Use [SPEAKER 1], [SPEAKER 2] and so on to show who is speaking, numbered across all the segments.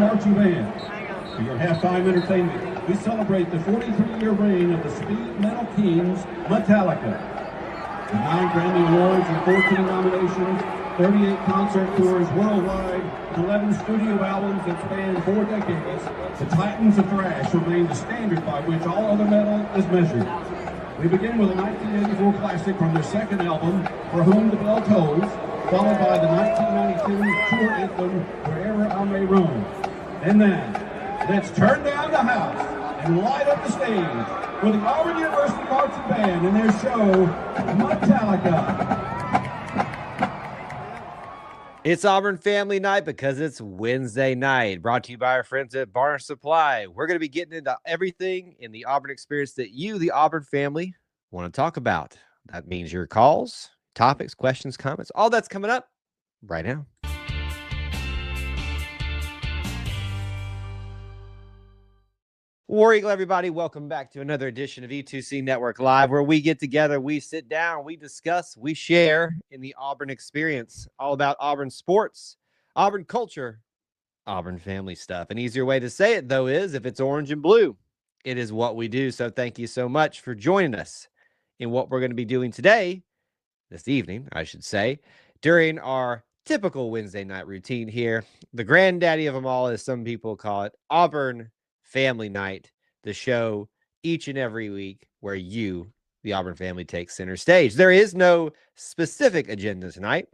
[SPEAKER 1] marching band. For your halftime entertainment, we celebrate the 43-year reign of the speed metal kings, Metallica. With 9 Grammy Awards and 14 nominations, 38 concert tours worldwide, and 11 studio albums that span 4 decades, the Titans of Thrash remain the standard by which all other metal is measured. We begin with a 1984 classic from their second album, For Whom the Bell Tolls, followed by the 1992 tour anthem, Wherever I May Roam. And then, let's turn down the house and light up the stage with the Auburn University Marching Band and their show, Metallica.
[SPEAKER 2] It's Auburn Family Night because it's Wednesday night. Brought to you by our friends at Barn Supply. We're going to be getting into everything in the Auburn experience that you, the Auburn family, want to talk about. That means your calls, topics, questions, comments, all that's coming up right now. War Eagle, everybody, welcome back to another edition of E2C Network Live, where we get together, we sit down, we discuss, we share in the Auburn experience, all about Auburn sports, Auburn culture, Auburn family stuff. An easier way to say it, though, is if it's orange and blue, it is what we do. So thank you so much for joining us in what we're going to be doing today, this evening, I should say, during our typical Wednesday night routine here. The granddaddy of them all, as some people call it, Auburn Family Night, the show each and every week where you, the Auburn family, takes center stage. There is no specific agenda tonight.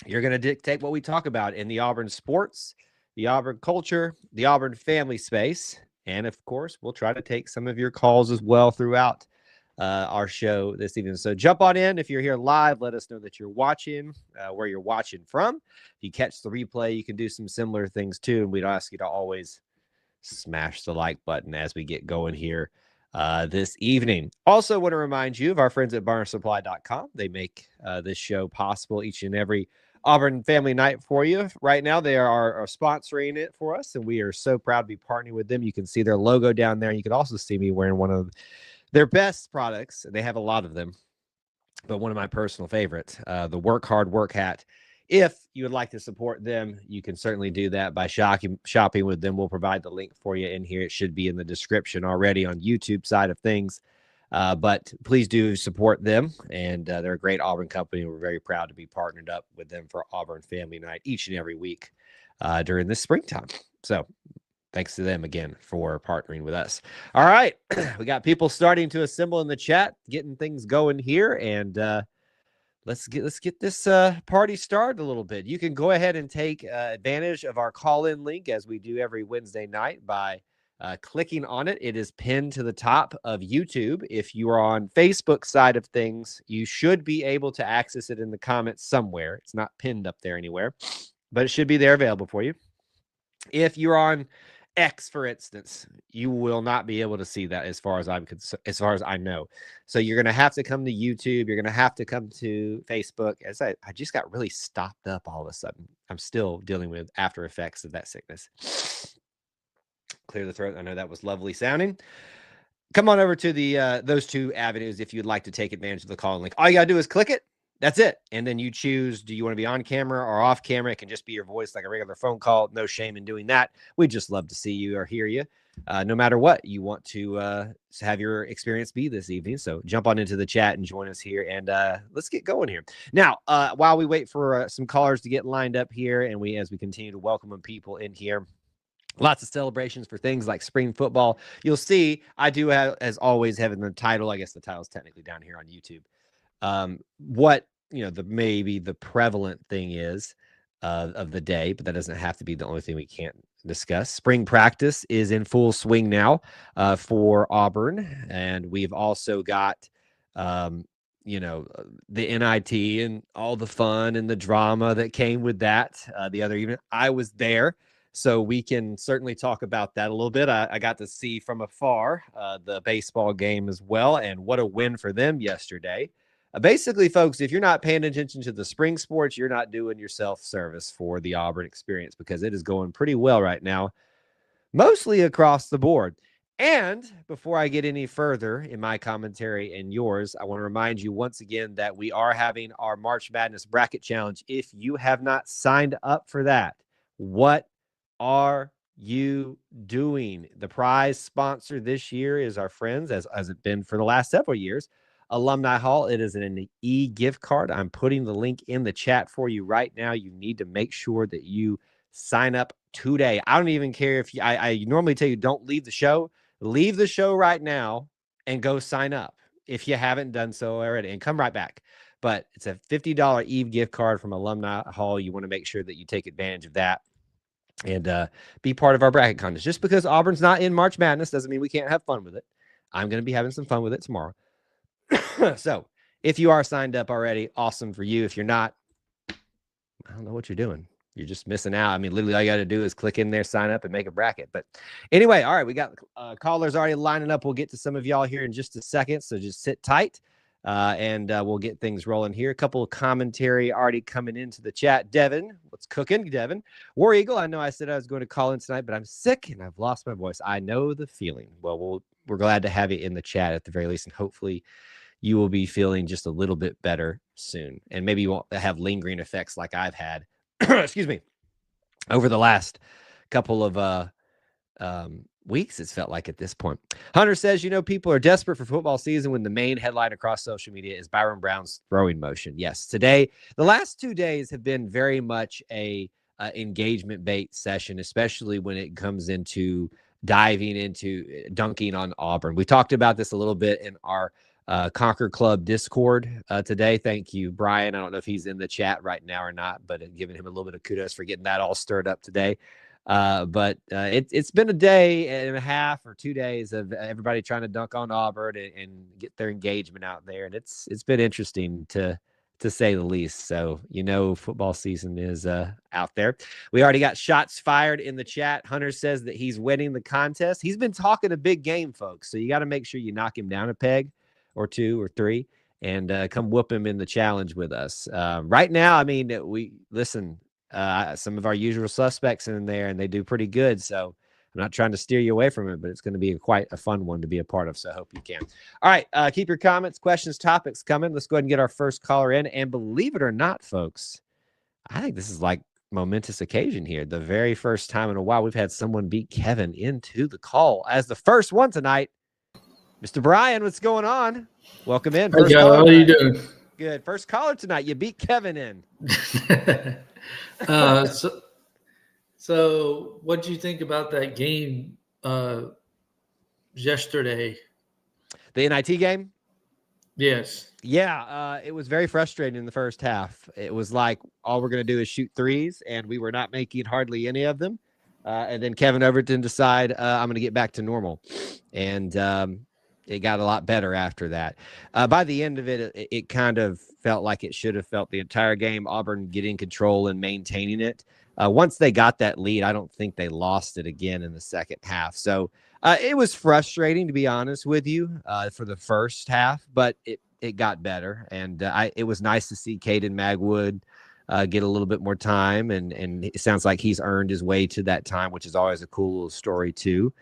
[SPEAKER 2] You're going to dictate what we talk about in the Auburn sports, the Auburn culture, the Auburn family space, and of course, we'll try to take some of your calls as well throughout our show this evening. So jump on in. If you're here live, let us know that you're watching, where you're watching from. If you catch the replay, you can do some similar things too, and we'd ask you to always smash the like button as we get going here this evening. Also want to remind you of our friends at barnsupply.com. They make this show possible each and every Auburn Family Night for you. Right now, they are sponsoring it for us, and we are so proud to be partnering with them. You can see their logo down there. You can also see me wearing one of their best products. They have a lot of them, but one of my personal favorites, the Work Hard Work Hat. If you would like to support them, you can certainly do that by shopping with them. We'll provide the link for you in here. It should be in the description already on YouTube side of things. But please do support them. And they're a great Auburn company. We're very proud to be partnered up with them for Auburn Family Night each and every week during this springtime. So thanks to them again for partnering with us. All right. We got people starting to assemble in the chat, getting things going here. And let's get this party started a little bit. You can go ahead and take advantage of our call-in link as we do every Wednesday night by clicking on it. It is pinned to the top of YouTube. If you are on Facebook side of things, you should be able to access it in the comments somewhere. It's not pinned up there anywhere, but it should be there available for you. If you're on X, for instance, you will not be able to see that as far as I know. So you're going to have to come to YouTube. You're going to have to come to Facebook. As I just got really stopped up all of a sudden. I'm still dealing with after effects of that sickness. Clear the throat. I know that was lovely sounding. Come on over to the those two avenues if you'd like to take advantage of the call link. All you got to do is click it. That's it. And then you choose, do you want to be on camera or off camera? It can just be your voice like a regular phone call. No shame in doing that. We'd just love to see you or hear you, no matter what you want to have your experience be this evening. So jump on into the chat and join us here, and let's get going here. Now, while we wait for some callers to get lined up here, and as we continue to welcome people in here, lots of celebrations for things like spring football. You'll see I do have, as always, having the title. I guess the title's technically down here on YouTube. What maybe the prevalent thing is of the day, but that doesn't have to be the only thing we can't discuss. Spring practice is in full swing now for Auburn, and we've also got the NIT and all the fun and the drama that came with that the other evening. I was there, so we can certainly talk about that a little bit. I got to see from afar the baseball game as well, and what a win for them yesterday. Basically, folks, if you're not paying attention to the spring sports, you're not doing yourself service for the Auburn experience, because it is going pretty well right now, mostly across the board. And before I get any further in my commentary and yours, I want to remind you once again that we are having our March Madness Bracket Challenge. If you have not signed up for that, what are you doing? The prize sponsor this year is our friends, as it been for the last several years, Alumni Hall. It is an e-gift card. I'm putting the link in the chat for you right now. You need to make sure that you sign up today. I don't even care if I normally tell you don't leave the show. Leave the show right now and go sign up if you haven't done so already, and come right back. But it's a $50 Eve gift card from Alumni Hall. You want to make sure that you take advantage of that and be part of our bracket contest. Just because Auburn's not in March Madness doesn't mean we can't have fun with it. I'm going to be having some fun with it tomorrow. So if you are signed up already, awesome for you. If you're not, I don't know what you're doing. You're just missing out. I mean, literally all you got to do is click in there, sign up, and make a bracket. But anyway, all right, we got callers already lining up. We'll get to some of y'all here in just a second, so just sit tight, and we'll get things rolling here. A couple of commentary already coming into the chat. Devin, what's cooking, Devin? War Eagle, I know I said I was going to call in tonight, but I'm sick and I've lost my voice. I know the feeling. Well, we're glad to have you in the chat at the very least, and hopefully you will be feeling just a little bit better soon. And maybe you won't have lingering effects like I've had, excuse me, over the last couple of weeks, it's felt like at this point. Hunter says, people are desperate for football season when the main headline across social media is Byron Brown's throwing motion. Yes, today, the last 2 days have been very much a engagement bait session, especially when it comes into diving into dunking on Auburn. We talked about this a little bit in our Conquer Club Discord today. Thank you, Brian. I don't know if he's in the chat right now or not, but giving him a little bit of kudos for getting that all stirred up today. But it's been a day and a half or 2 days of everybody trying to dunk on Auburn and get their engagement out there, and it's been interesting to say the least. So football season is out there. We already got shots fired in the chat. Hunter says that he's winning the contest. He's been talking a big game, folks, so you got to make sure you knock him down a peg or two or three and come whoop him in the challenge with us. Right now, I mean, we listen. Some of our usual suspects in there, and they do pretty good. So I'm not trying to steer you away from it, but it's going to be quite a fun one to be a part of. So I hope you can. All right. Keep your comments, questions, topics coming. Let's go ahead and get our first caller in. And believe it or not, folks, I think this is like momentous occasion here. The very first time in a while we've had someone beat Kevin into the call as the first one tonight. Mr. Brian, what's going on? Welcome in.
[SPEAKER 3] Hey, Joe, how are you doing?
[SPEAKER 2] Good. First caller tonight. You beat Kevin in.
[SPEAKER 3] So what do you think about that game yesterday?
[SPEAKER 2] The NIT game?
[SPEAKER 3] Yes.
[SPEAKER 2] Yeah, it was very frustrating in the first half. It was like all we're going to do is shoot threes, and we were not making hardly any of them. And then Kevin Overton decided I'm going to get back to normal. And it got a lot better after that. By the end of it, it kind of felt like it should have felt the entire game. Auburn getting control and maintaining it. Once they got that lead, I don't think they lost it again in the second half. So it was frustrating, to be honest with you, for the first half, but it got better. And it was nice to see Caden Magwood get a little bit more time. And it sounds like he's earned his way to that time, which is always a cool little story, too.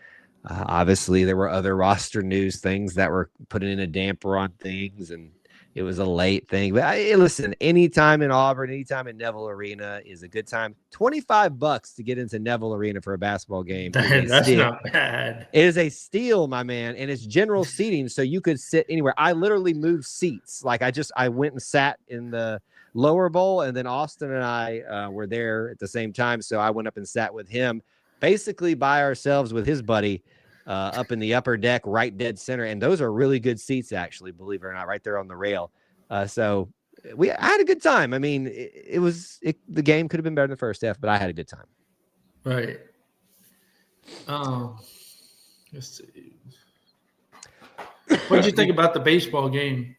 [SPEAKER 2] Obviously, there were other roster news things that were putting in a damper on things, and it was a late thing. But listen, anytime in Auburn, anytime in Neville Arena is a good time. $25 to get into Neville Arena for a basketball game.
[SPEAKER 3] That's not bad.
[SPEAKER 2] It is a steal, my man, and it's general seating, so you could sit anywhere. I literally moved seats. Like I went and sat in the lower bowl, and then Austin and I were there at the same time, so I went up and sat with him, basically by ourselves with his buddy. Up in the upper deck, right dead center. And those are really good seats, actually, believe it or not, right there on the rail. So I had a good time. I mean, the game could have been better in the first half, but I had a good time.
[SPEAKER 3] Right. Let's see. What did you think about the baseball game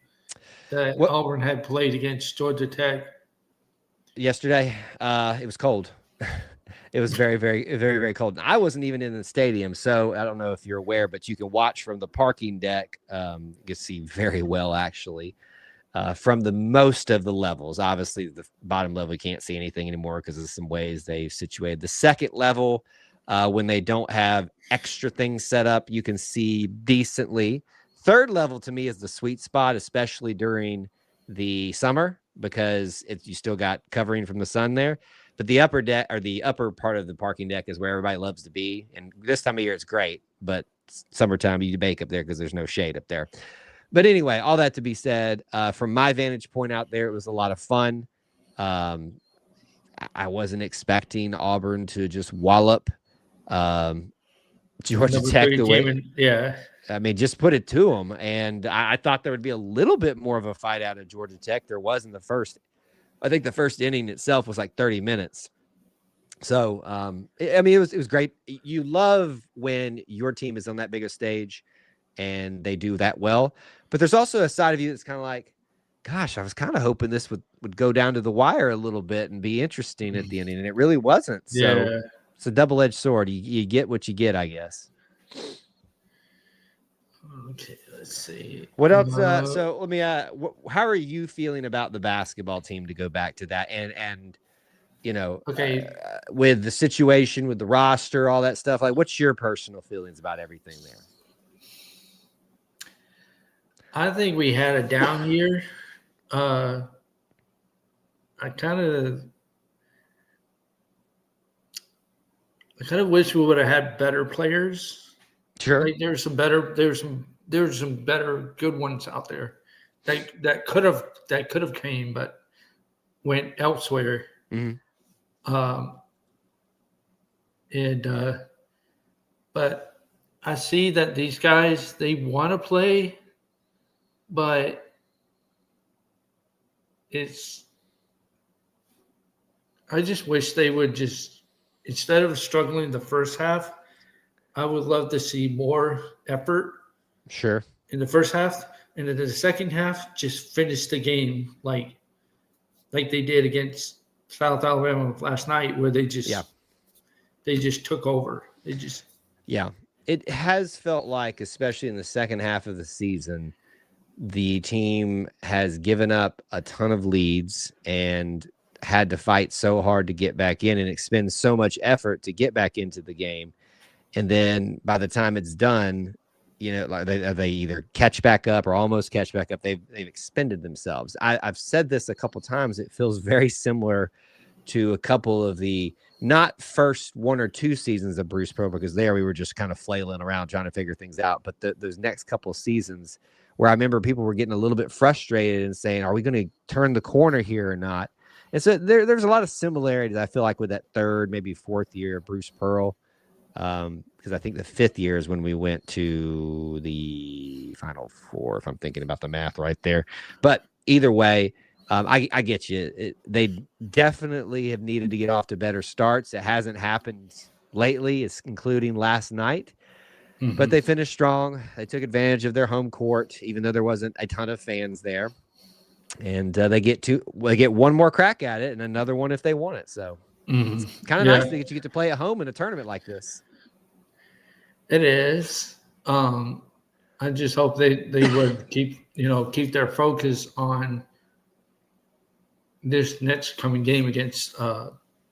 [SPEAKER 3] that Auburn had played against Georgia Tech
[SPEAKER 2] yesterday? It was cold. It was very, very, very, very cold. I wasn't even in the stadium, so I don't know if you're aware, but you can watch from the parking deck. You can see very well, actually, from the most of the levels. Obviously, the bottom level, you can't see anything anymore because of some ways they've situated. The second level, when they don't have extra things set up, you can see decently. Third level, to me, is the sweet spot, especially during the summer, because you still got covering from the sun there. But the upper deck or the upper part of the parking deck is where everybody loves to be. And this time of year, it's great. But summertime, you bake up there because there's no shade up there. But anyway, all that to be said, from my vantage point out there, it was a lot of fun. I wasn't expecting Auburn to just wallop Georgia Tech the way. I mean, just put it to them. And I thought there would be a little bit more of a fight out of Georgia Tech. There was in the first. I think the first inning itself was like 30 minutes. So, I mean, it was great. You love when your team is on that bigger stage and they do that well. But there's also a side of you that's kind of like, gosh, I was kind of hoping this would go down to the wire a little bit and be interesting at the ending. And it really wasn't. So it's a double-edged sword. You get what you get, I guess.
[SPEAKER 3] Okay, let's see.
[SPEAKER 2] What else? So let me. How are you feeling about the basketball team to go back to that? And you know, with the situation with the roster, all that stuff. Like, what's your personal feelings about everything there?
[SPEAKER 3] I think we had a down year. I kind of wish we would have had better players.
[SPEAKER 2] Sure,
[SPEAKER 3] like there's some better good ones out there that could have came but went elsewhere. But I see that these guys, they want to play, but I just wish they would just, instead of struggling the first half, I would love to see more effort.
[SPEAKER 2] Sure.
[SPEAKER 3] In the first half, and in the second half, just finish the game like they did against South Alabama last night, where they just took over.
[SPEAKER 2] It has felt like, especially in the second half of the season, the team has given up a ton of leads and had to fight so hard to get back in and expend so much effort to get back into the game. And then by the time it's done, you know, like they either catch back up or almost catch back up. They've expended themselves. I've said this a couple times. It feels very similar to a couple of the not first 1 or 2 seasons of Bruce Pearl, because there we were just kind of flailing around trying to figure things out. But those next couple of seasons where I remember people were getting a little bit frustrated and saying, are we going to turn the corner here or not? And so there's a lot of similarities, I feel like, with that third, maybe fourth year of Bruce Pearl. Because I think the 5th year is when we went to the Final Four, if I'm thinking about the math right there. But either way, I get you. They definitely have needed to get off to better starts. It hasn't happened lately, it's including last night. But they finished strong. They took advantage of their home court, even though there wasn't a ton of fans there. And they get one more crack at it and another one if they want it. So it's kind of nice that you get to play at home in a tournament like this.
[SPEAKER 3] It is. I just hope they would keep their focus on this next coming game against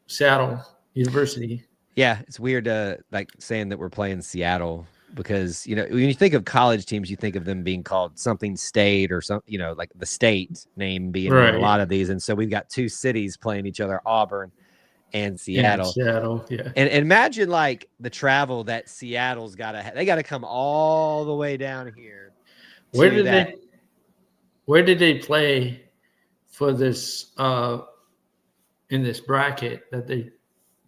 [SPEAKER 3] Seattle University.
[SPEAKER 2] Yeah, it's weird like saying that we're playing Seattle, because, you know, when you think of college teams, you think of them being called something state or something, you know, like the state name being in a lot of these. And so we've got 2 cities playing each other, Auburn and Seattle. And imagine like the travel that Seattle's they got to come all the way down here.
[SPEAKER 3] Where did they play for this in this bracket that they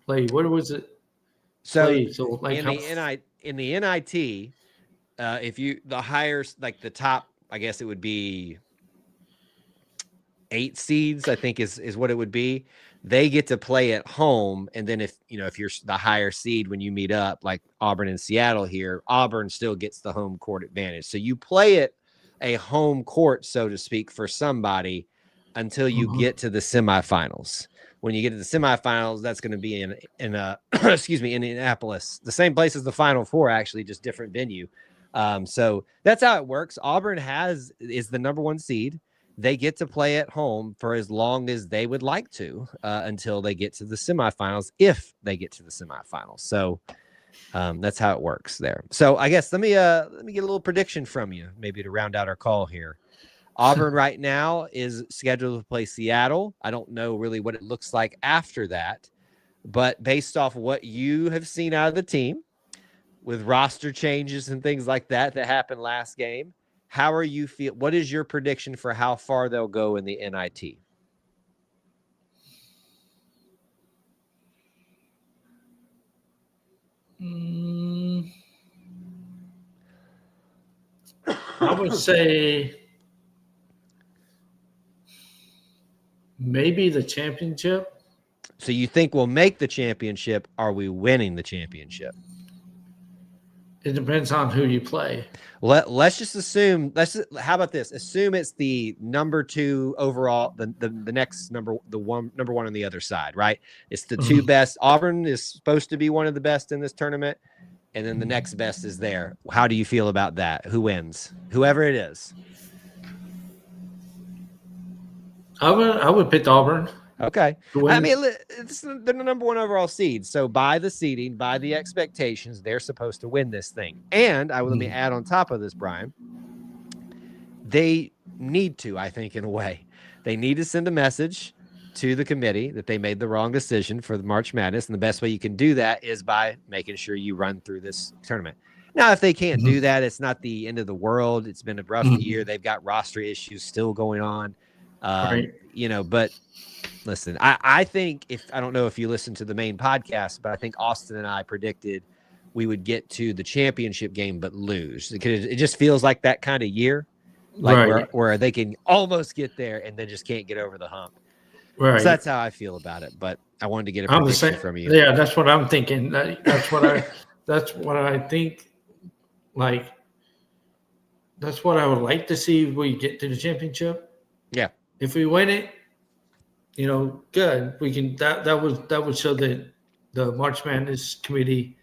[SPEAKER 3] played? What was it?
[SPEAKER 2] So like in the NIT, if you the higher, like the top, I guess it would be 8 seeds, I think is what it would be. They get to play at home, and then if you're the higher seed when you meet up, like Auburn and Seattle here, Auburn still gets the home court advantage. So you play at a home court, so to speak, for somebody until you get to the semifinals. When you get to the semifinals, that's going to be in Indianapolis, the same place as the Final Four, actually, just different venue. So that's how it works. Auburn is the number 1 seed. They get to play at home for as long as they would like to, until they get to the semifinals, if they get to the semifinals. So that's how it works there. So I guess let me get a little prediction from you, maybe to round out our call here. Auburn right now is scheduled to play Seattle. I don't know really what it looks like after that, but based off what you have seen out of the team with roster changes and things like that happened last game, how are you feel? What is your prediction for how far they'll go in the NIT?
[SPEAKER 3] I would say maybe the championship.
[SPEAKER 2] So you think we'll make the championship? Are we winning the championship?
[SPEAKER 3] It depends on who you play.
[SPEAKER 2] Let's just assume. How about this? Assume it's the number 2 overall, the next number one on the other side, right? It's the 2 best. Auburn is supposed to be one of the best in this tournament, and then the next best is there. How do you feel about that? Who wins? Whoever it is.
[SPEAKER 3] I would pick Auburn.
[SPEAKER 2] Okay. I mean, they're the number 1 overall seed. So by the seeding, by the expectations, they're supposed to win this thing. And let me add on top of this, Brian, they need to, I think, in a way. They need to send a message to the committee that they made the wrong decision for the March Madness. And the best way you can do that is by making sure you run through this tournament. Now, if they can't do that, it's not the end of the world. It's been a rough year. They've got roster issues still going on.
[SPEAKER 3] Right.
[SPEAKER 2] But listen, I think I don't know if you listened to the main podcast, but I think Austin and I predicted we would get to the championship game but lose. It just feels like that kind of year, like where they can almost get there and then just can't get over the hump.
[SPEAKER 3] Right.
[SPEAKER 2] So that's how I feel about it. But I wanted to get a prediction from you.
[SPEAKER 3] Yeah, that's what I'm thinking. That's what I think. Like, that's what I would like to see if we get to the championship.
[SPEAKER 2] Yeah.
[SPEAKER 3] If we win it, good. We can. That would show that the March Madness committee,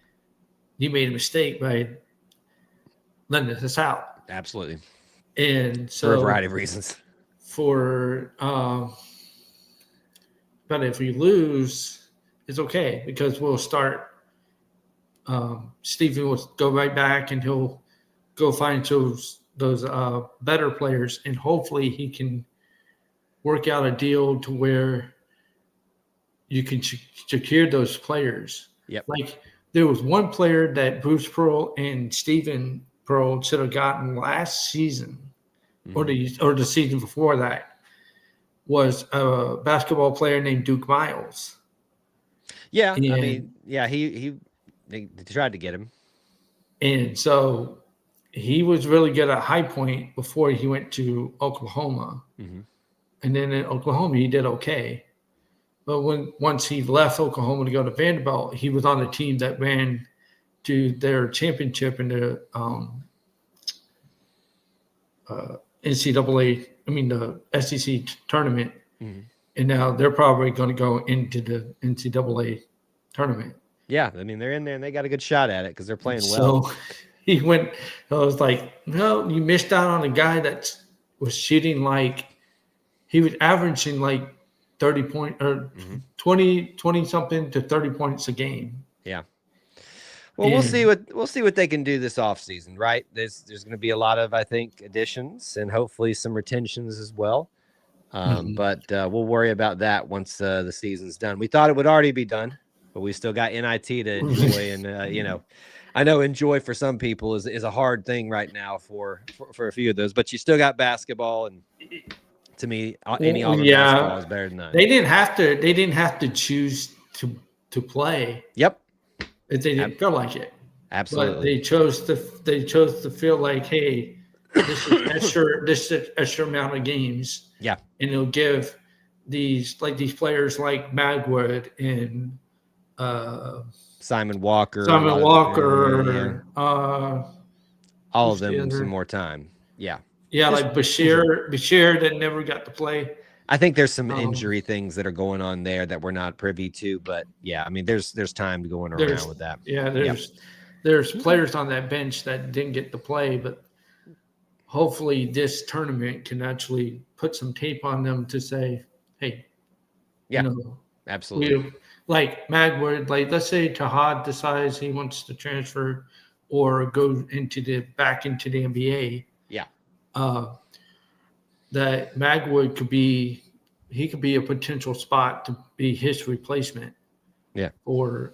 [SPEAKER 3] you made a mistake by letting us out.
[SPEAKER 2] Absolutely.
[SPEAKER 3] And so
[SPEAKER 2] for a variety of reasons.
[SPEAKER 3] But if we lose, it's okay because we'll start. Stephen will go right back and he'll go find those better players, and hopefully he can work out a deal to where you can secure those players.
[SPEAKER 2] Yep.
[SPEAKER 3] Like there was one player that Bruce Pearl and Stephen Pearl should have gotten last season, or the season before that, was a basketball player named Duke Miles.
[SPEAKER 2] Yeah, and, I mean, yeah, they tried to get him,
[SPEAKER 3] and so he was really good at High Point before he went to Oklahoma. And then in Oklahoma, he did okay. But once he left Oklahoma to go to Vanderbilt, he was on a team that ran to their championship in the NCAA, the SEC tournament. And now they're probably going to go into the NCAA tournament.
[SPEAKER 2] Yeah, I mean, they're in there and they got a good shot at it because they're playing well.
[SPEAKER 3] So he went, I was like, no, you missed out on a guy that was shooting like, he was averaging like 30 point or 20 something to 30 points a game.
[SPEAKER 2] Yeah. Well, we'll see what they can do this offseason, right? There's going to be a lot of, I think, additions and hopefully some retentions as well. But we'll worry about that once the season's done. We thought it would already be done, but we still got NIT to enjoy. And, I know enjoy for some people is a hard thing right now for a few of those, but you still got basketball. And to me, any Auburn basketball is better than none.
[SPEAKER 3] They didn't have to choose to play.
[SPEAKER 2] Yep.
[SPEAKER 3] If they didn't feel like it.
[SPEAKER 2] Absolutely.
[SPEAKER 3] But they chose to feel like, hey, this is extra amount of games.
[SPEAKER 2] Yeah.
[SPEAKER 3] And it'll give these players like Magwood and
[SPEAKER 2] Simon Walker. All of them some more time. Yeah.
[SPEAKER 3] Yeah, like Bashir that never got to play.
[SPEAKER 2] I think there's some injury things that are going on there that we're not privy to, but yeah, I mean, there's time going around with that.
[SPEAKER 3] Yeah, there's players on that bench that didn't get to play, but hopefully this tournament can actually put some tape on them to say, hey,
[SPEAKER 2] absolutely.
[SPEAKER 3] Like Magwood, let's say Tahad decides he wants to transfer or go back into the NBA.
[SPEAKER 2] Yeah.
[SPEAKER 3] that Magwood could be a potential spot to be his replacement.
[SPEAKER 2] Yeah.
[SPEAKER 3] Or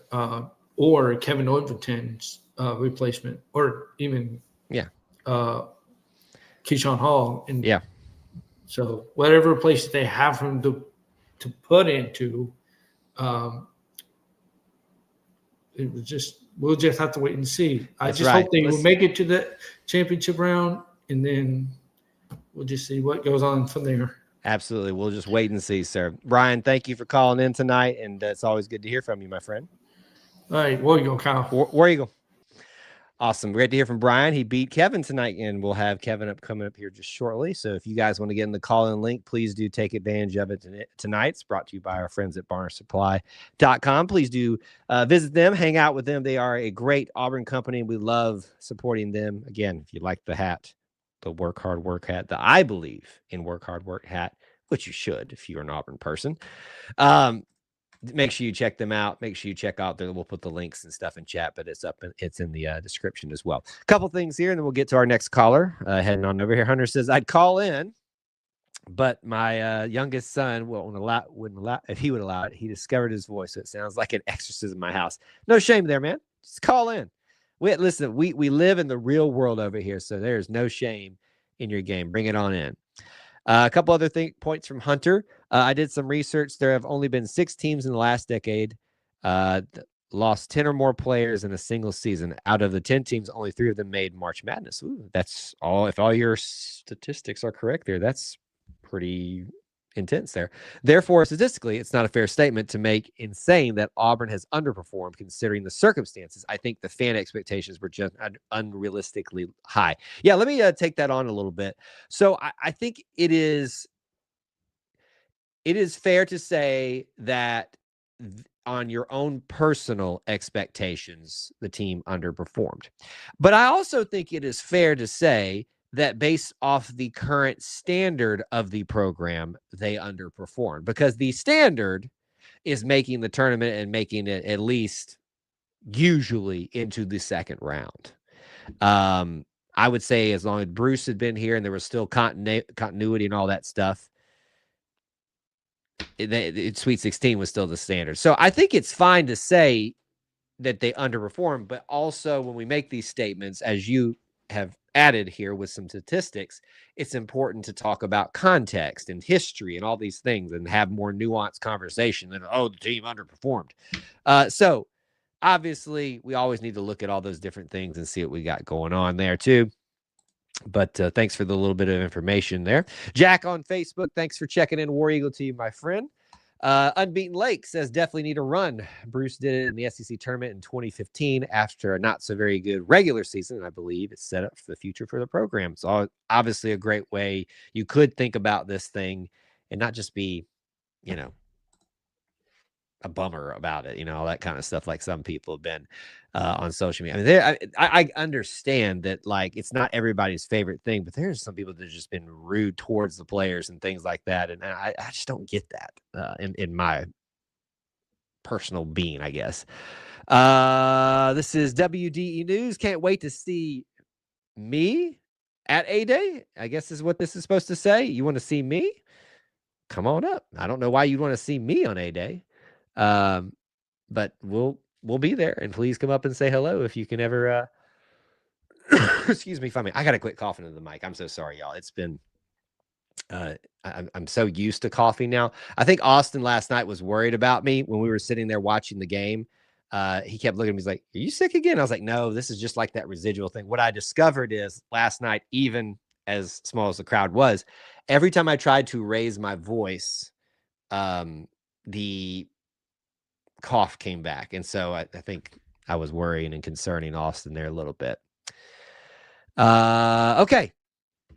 [SPEAKER 3] Kevin Overton's replacement, or even Keyshawn Hall. And so whatever place they have him to put into, we'll just have to wait and see. I just hope they will make it to the championship round, and then we'll just see what goes on from there.
[SPEAKER 2] Absolutely. We'll just wait and see, sir. Brian, thank you for calling in tonight, and it's always good to hear from you, my friend.
[SPEAKER 3] All right, War Eagle, Kyle.
[SPEAKER 2] War Eagle. Awesome. Great to hear from Brian. He beat Kevin tonight, and we'll have Kevin coming up here just shortly. So if you guys want to get in the call-in link, please do take advantage of it tonight. It's brought to you by our friends at barnsupply.com. Please do visit them, hang out with them. They are a great Auburn company. We love supporting them. Again, if you like the hat, the Work Hard Work hat, the I Believe in Work Hard Work hat, which you should if you're an Auburn person. Make sure you check them out. Make sure you check out there. We'll put the links and stuff in chat, but it's in the description as well. A couple things here, and then we'll get to our next caller. Heading on over here. Hunter says, I'd call in, but my youngest son wouldn't allow if he would allow it. He discovered his voice, so it sounds like an exorcism in my house. No shame there, man. Just call in. We live in the real world over here, so there's no shame in your game. Bring it on in. A couple other points from Hunter. I did some research. There have only been 6 teams in the last decade lost 10 or more players in a single season. Out of the 10 teams, only 3 of them made March Madness. Ooh, that's all. If all your statistics are correct there, that's pretty intense there. Therefore, statistically, it's not a fair statement to make in saying that Auburn has underperformed considering the circumstances. I think the fan expectations were just unrealistically high. Yeah, let me take that on a little bit. So I think it is fair to say that on your own personal expectations, the team underperformed. But I also think it is fair to say that based off the current standard of the program, they underperformed, because the standard is making the tournament and making it at least usually into the second round. I would say as long as Bruce had been here and there was still continuity and all that stuff, Sweet 16 was still the standard. So I think it's fine to say that they underperformed, but also when we make these statements, as you have added here with some statistics, it's important to talk about context and history and all these things and have more nuanced conversation than, the team underperformed. So obviously we always need to look at all those different things and see what we got going on there too. But thanks for the little bit of information there. Jack on Facebook, thanks for checking in. War Eagle to you, my friend. Unbeaten Lake says definitely need a run. Bruce did it in the SEC tournament in 2015 after a not so very good regular season. And I believe it's set up for the future for the program. So obviously a great way you could think about this thing and not just be, a bummer about it, all that kind of stuff, like some people have been on social media. I mean, I understand that, like, it's not everybody's favorite thing, but there's some people that have just been rude towards the players and things like that. And I just don't get that in my personal being, I guess. This is WDE News. Can't wait to see me at A-Day, I guess is what this is supposed to say. You want to see me? Come on up. I don't know why you'd want to see me on A-Day. But we'll be there, and please come up and say hello if you can ever excuse me, I gotta quit coughing into the mic. I'm so sorry, y'all. It's been I'm so used to coughing now. I think Austin last night was worried about me when we were sitting there watching the game. He kept looking at me. He's like, "Are you sick again?" I was like, "No, this is just like that residual thing." What I discovered is last night, even as small as the crowd was, every time I tried to raise my voice, the cough came back. And so I think I was worrying and concerning Austin there a little bit. Okay.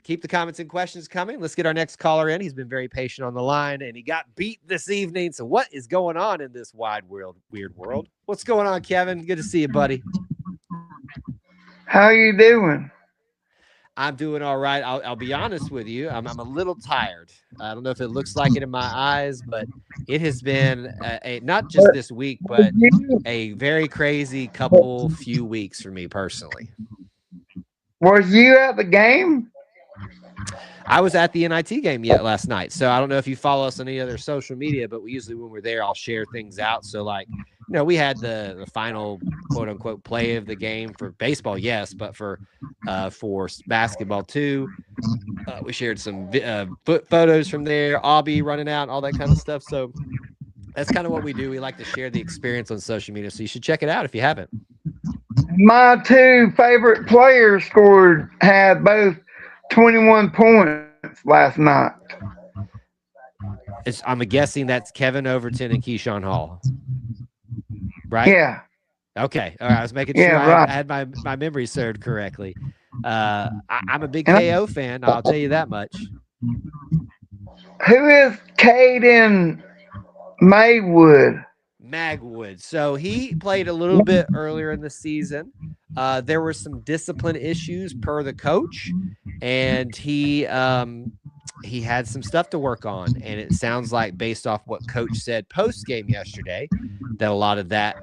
[SPEAKER 2] Keep the comments and questions coming. Let's get our next caller in. He's been very patient on the line, and he got beat this evening. So what is going on in this weird world? What's going on, Kevin? Good to see you, buddy.
[SPEAKER 4] How you doing?
[SPEAKER 2] I'm doing all right. I'll be honest with you. I'm a little tired. I don't know if it looks like it in my eyes, but it has been not just this week, but a very crazy few weeks for me personally.
[SPEAKER 4] Was you at the game?
[SPEAKER 2] I was at the NIT game last night, so I don't know if you follow us on any other social media, but we usually when we're there, I'll share things out. So like, we had the final quote unquote play of the game for baseball, yes, but for basketball too. We shared some photos from there, Obby running out, all that kind of stuff. So that's kind of what we do. We like to share the experience on social media, so you should check it out if you haven't.
[SPEAKER 4] My two favorite players had both 21 points last night.
[SPEAKER 2] I'm guessing that's Kevin Overton and Keyshawn Hall, right?
[SPEAKER 4] Yeah.
[SPEAKER 2] Okay. All right. I was making sure I had my memory served correctly. I'm a big KO fan. I'll tell you that much.
[SPEAKER 4] Who is Caden Magwood?
[SPEAKER 2] So he played a little bit earlier in the season. There were some discipline issues per the coach, and he had some stuff to work on. And it sounds like, based off what coach said post game yesterday, that a lot of that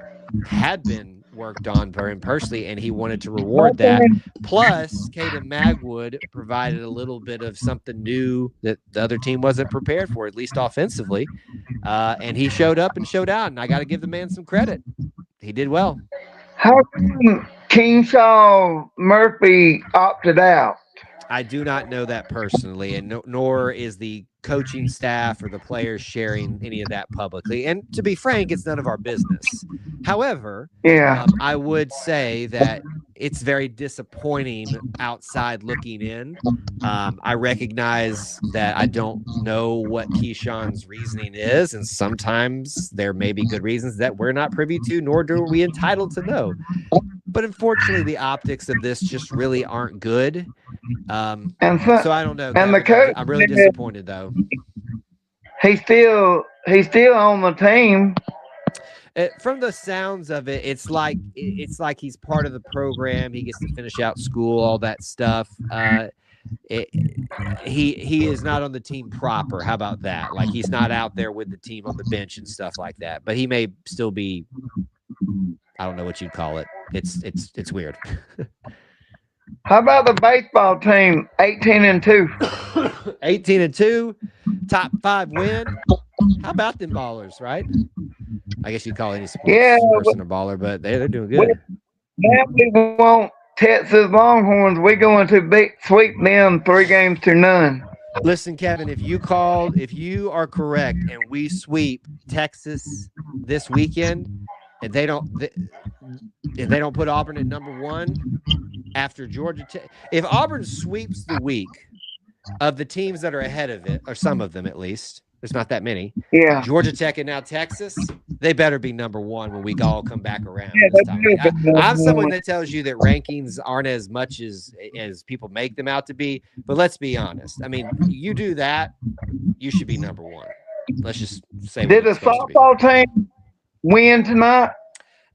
[SPEAKER 2] had been worked on for him personally, and he wanted to reward that. Plus, Caden Magwood provided a little bit of something new that the other team wasn't prepared for, at least offensively. And he showed up and showed out, and I got to give the man some credit. He did well.
[SPEAKER 4] How come Kingshaw Murphy opted out?
[SPEAKER 2] I do not know that personally, and nor is the coaching staff or the players sharing any of that publicly. And to be frank, it's none of our business. However, I would say that it's very disappointing outside looking in. I recognize that I don't know what Keyshawn's reasoning is, and sometimes there may be good reasons that we're not privy to, nor are we entitled to know. But unfortunately, the optics of this just really aren't good. So I don't know.
[SPEAKER 4] And the coach,
[SPEAKER 2] I'm really disappointed, though.
[SPEAKER 4] He's still on the team.
[SPEAKER 2] From the sounds of it, it's like he's part of the program. He gets to finish out school, all that stuff. He is not on the team proper. How about that? Like, he's not out there with the team on the bench and stuff like that. But he may still be. I don't know what you'd call it. It's weird.
[SPEAKER 4] How about the baseball team? 18-2.
[SPEAKER 2] 18-2, top 5 win. How about them ballers, right? I guess you'd call any sports person a baller, but they're doing good.
[SPEAKER 4] Now we want Texas Longhorns. We're going to sweep them 3-0.
[SPEAKER 2] Listen, Kevin, if you are correct and we sweep Texas this weekend, and they don't put Auburn at number 1 after Georgia Tech, if Auburn sweeps the week of the teams that are ahead of it, or some of them at least, there's not that many.
[SPEAKER 4] Yeah.
[SPEAKER 2] Georgia Tech and now Texas, they better be number 1 when we all come back around.
[SPEAKER 4] Yeah,
[SPEAKER 2] I'm someone that tells you that rankings aren't as much as people make them out to be. But let's be honest. I mean, you do that, you should be number 1. Let's just say.
[SPEAKER 4] Did the softball team win tonight?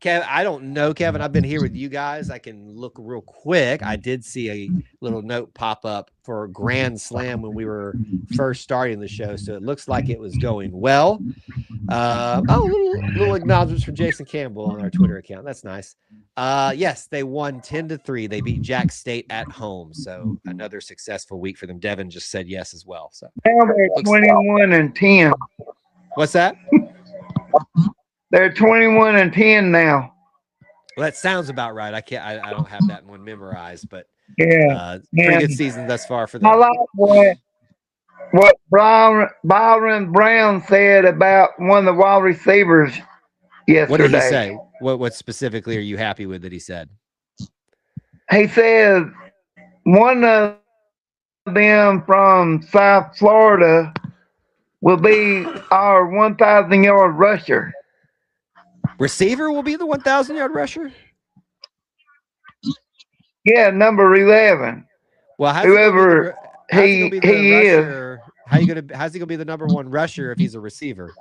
[SPEAKER 2] Kevin, I don't know, Kevin. I've been here with you guys. I can look real quick. I did see a little note pop up for a Grand Slam when we were first starting the show, so it looks like it was going well. Little acknowledgments from Jason Campbell on our Twitter account. That's nice. Yes, they won 10-3. They beat Jack State at home, so another successful week for them. Devin just said yes as well. So
[SPEAKER 4] now they're 21-10.
[SPEAKER 2] What's that?
[SPEAKER 4] They're 21-10 now.
[SPEAKER 2] Well, that sounds about right. I don't have that one memorized, but
[SPEAKER 4] yeah,
[SPEAKER 2] pretty good season thus far for them.
[SPEAKER 4] I like what Byron Brown said about one of the wide receivers yesterday.
[SPEAKER 2] What did he say? What specifically are you happy with that he said?
[SPEAKER 4] He said one of them from South Florida will be our 1,000-yard rusher.
[SPEAKER 2] Receiver will be the 1,000-yard rusher?
[SPEAKER 4] Yeah, number 11.
[SPEAKER 2] Well, how's he gonna be the number 1 rusher if he's a receiver?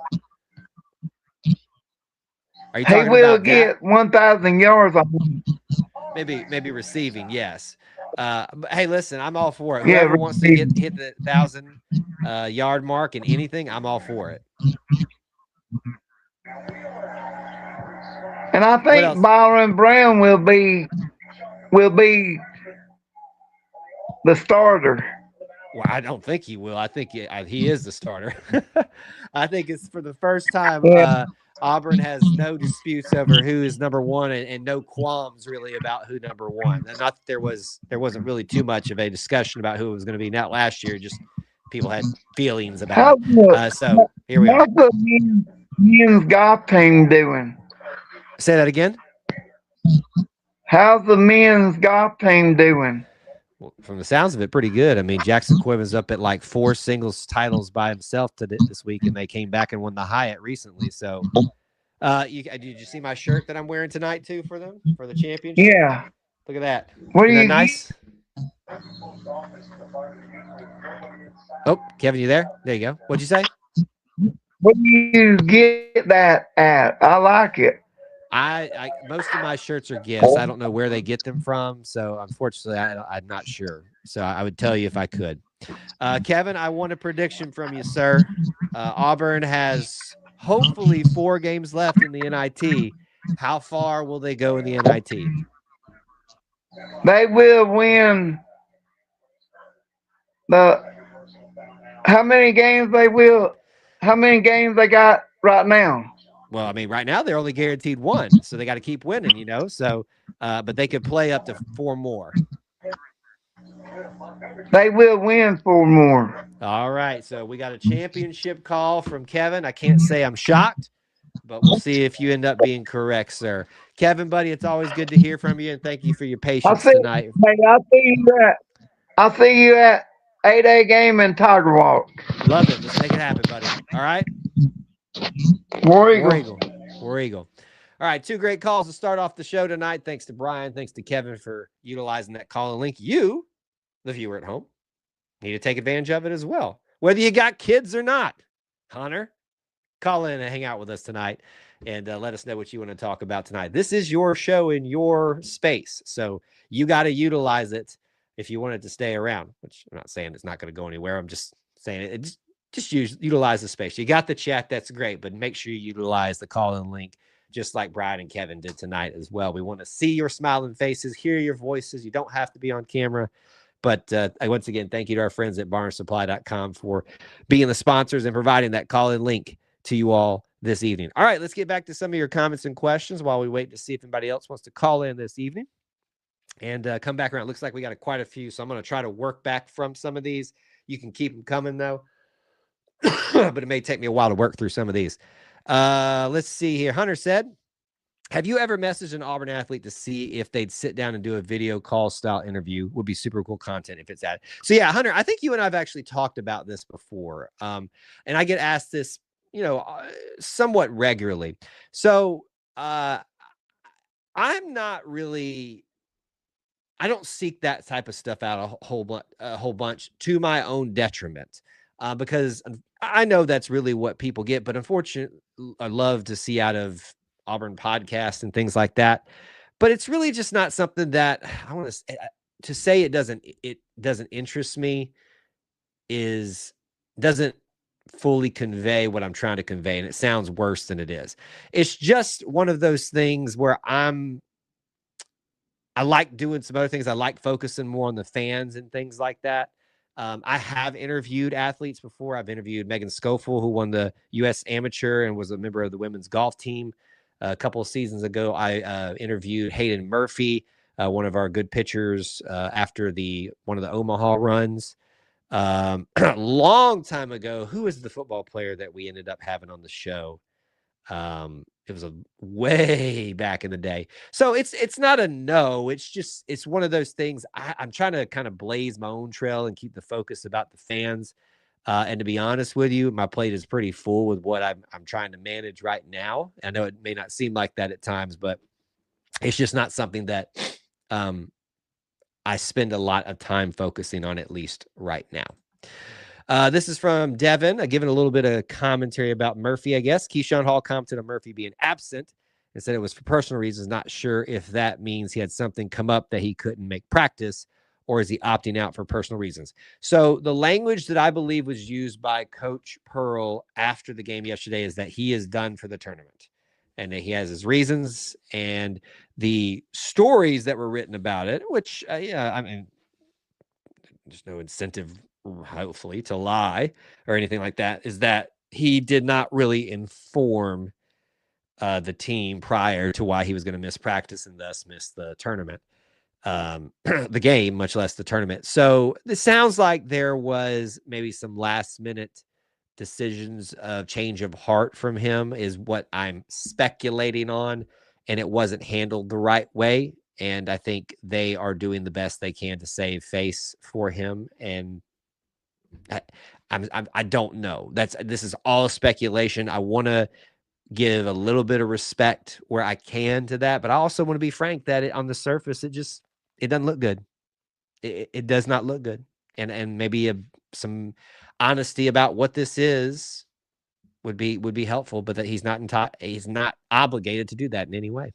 [SPEAKER 2] Are you talking
[SPEAKER 4] he will
[SPEAKER 2] about
[SPEAKER 4] get 1,000 yards on him.
[SPEAKER 2] Maybe receiving, yes. But hey, listen, I'm all for it.
[SPEAKER 4] Yeah,
[SPEAKER 2] Whoever wants to hit the 1,000 yard mark in anything, I'm all for it.
[SPEAKER 4] And I think Byron Brown will be the starter.
[SPEAKER 2] Well, I don't think he will. I think he is the starter. I think it's for the first time.
[SPEAKER 4] Yeah.
[SPEAKER 2] Auburn has no disputes over who is number one, and no qualms really about who number one. And not that there wasn't really too much of a discussion about who it was going to be. Not last year, just people had feelings about
[SPEAKER 4] How's the
[SPEAKER 2] it. So here we are.
[SPEAKER 4] how's the men's golf team doing?
[SPEAKER 2] Say that again.
[SPEAKER 4] How's the men's golf team doing?
[SPEAKER 2] Well, from the sounds of it, pretty good. I mean, Jackson Quiven's up at like 4 singles titles by himself this week, and they came back and won the Hyatt recently. So, did you see my shirt that I'm wearing tonight too for them for the championship?
[SPEAKER 4] Yeah.
[SPEAKER 2] Look at that.
[SPEAKER 4] What do
[SPEAKER 2] Isn't that
[SPEAKER 4] you
[SPEAKER 2] nice? Oh, Kevin, you there? There you go. What'd you say?
[SPEAKER 4] What do you get that at? I like it.
[SPEAKER 2] I most of my shirts are gifts. I don't know where they get them from, so unfortunately, I'm not sure. So I would tell you if I could. Kevin, I want a prediction from you, sir. Auburn has hopefully 4 games left in the NIT. How far will they go in the NIT?
[SPEAKER 4] They will win how many games they got right now?
[SPEAKER 2] Well, I mean, right now they're only guaranteed 1, so they got to keep winning, So, but they could play up to 4 more.
[SPEAKER 4] They will win 4 more.
[SPEAKER 2] All right, so we got a championship call from Kevin. I can't say I'm shocked, but we'll see if you end up being correct, sir. Kevin, buddy, it's always good to hear from you, and thank you for your patience tonight.
[SPEAKER 4] I'll see you at 8A game in Tiger Walk.
[SPEAKER 2] Love it. Let's make it happen, buddy. All right.
[SPEAKER 4] War Eagle.
[SPEAKER 2] War Eagle. All right, 2 great calls to start off the show tonight. Thanks to Brian. Thanks to Kevin for utilizing that call and link. You, the viewer at home, need to take advantage of it as well. Whether you got kids or not, Hunter, call in and hang out with us tonight and let us know what you want to talk about tonight. This is your show in your space, so you got to utilize it if you want it to stay around, which I'm not saying it's not going to go anywhere. I'm just saying it. Just utilize the space. You got the chat. That's great, but make sure you utilize the call-in link, just like Brian and Kevin did tonight as well. We want to see your smiling faces, hear your voices. You don't have to be on camera. But once again, thank you to our friends at barnsupply.com for being the sponsors and providing that call-in link to you all this evening. All right, let's get back to some of your comments and questions while we wait to see if anybody else wants to call in this evening and come back around. Looks like we got quite a few, so I'm going to try to work back from some of these. You can keep them coming, though. But it may take me a while to work through some of these. Let's see here. Hunter said, have you ever messaged an Auburn athlete to see if they'd sit down and do a video call style interview? Would be super cool content if it's that. So yeah, Hunter, I think you and I have actually talked about this before. And I get asked this, somewhat regularly. So I'm not really, I don't seek that type of stuff out a whole bunch to my own detriment. Because I know that's really what people get, but unfortunately, I love to see out of Auburn podcasts and things like that. But it's really just not something that I want to say it doesn't interest me doesn't fully convey what I'm trying to convey. And it sounds worse than it is. It's just one of those things where I like doing some other things. I like focusing more on the fans and things like that. I have interviewed athletes before. I've interviewed Megan Schofield, who won the U.S. Amateur and was a member of the women's golf team. A couple of seasons ago, I interviewed Hayden Murphy, one of our good pitchers, after one of the Omaha runs. A long time ago, who was the football player that we ended up having on the show? It was a way back in the day. So it's not a no. It's one of those things. I'm trying to kind of blaze my own trail and keep the focus about the fans. And to be honest with you, my plate is pretty full with what I'm trying to manage right now. I know it may not seem like that at times, but it's just not something that I spend a lot of time focusing on, at least right now. This is from Devin, giving a little bit of commentary about Murphy, I guess. Keyshawn Hall commented on Murphy being absent and said it was for personal reasons. Not sure if that means he had something come up that he couldn't make practice, or is he opting out for personal reasons? So the language that I believe was used by Coach Pearl after the game yesterday is that he is done for the tournament and that he has his reasons, and the stories that were written about it, which, I mean, there's no incentive hopefully to lie or anything like that, is that he did not really inform the team prior to why he was going to miss practice and thus miss the tournament, the game, much less the tournament. So this sounds like there was maybe some last minute decisions of change of heart from him, is what I'm speculating on, and it wasn't handled the right way. And I think they are doing the best they can to save face for him. And I don't know. This is all speculation. I want to give a little bit of respect where I can to that, but I also want to be frank that on the surface, it doesn't look good. It does not look good. And maybe some honesty about what this is would be helpful, but that he's not obligated to do that in any way.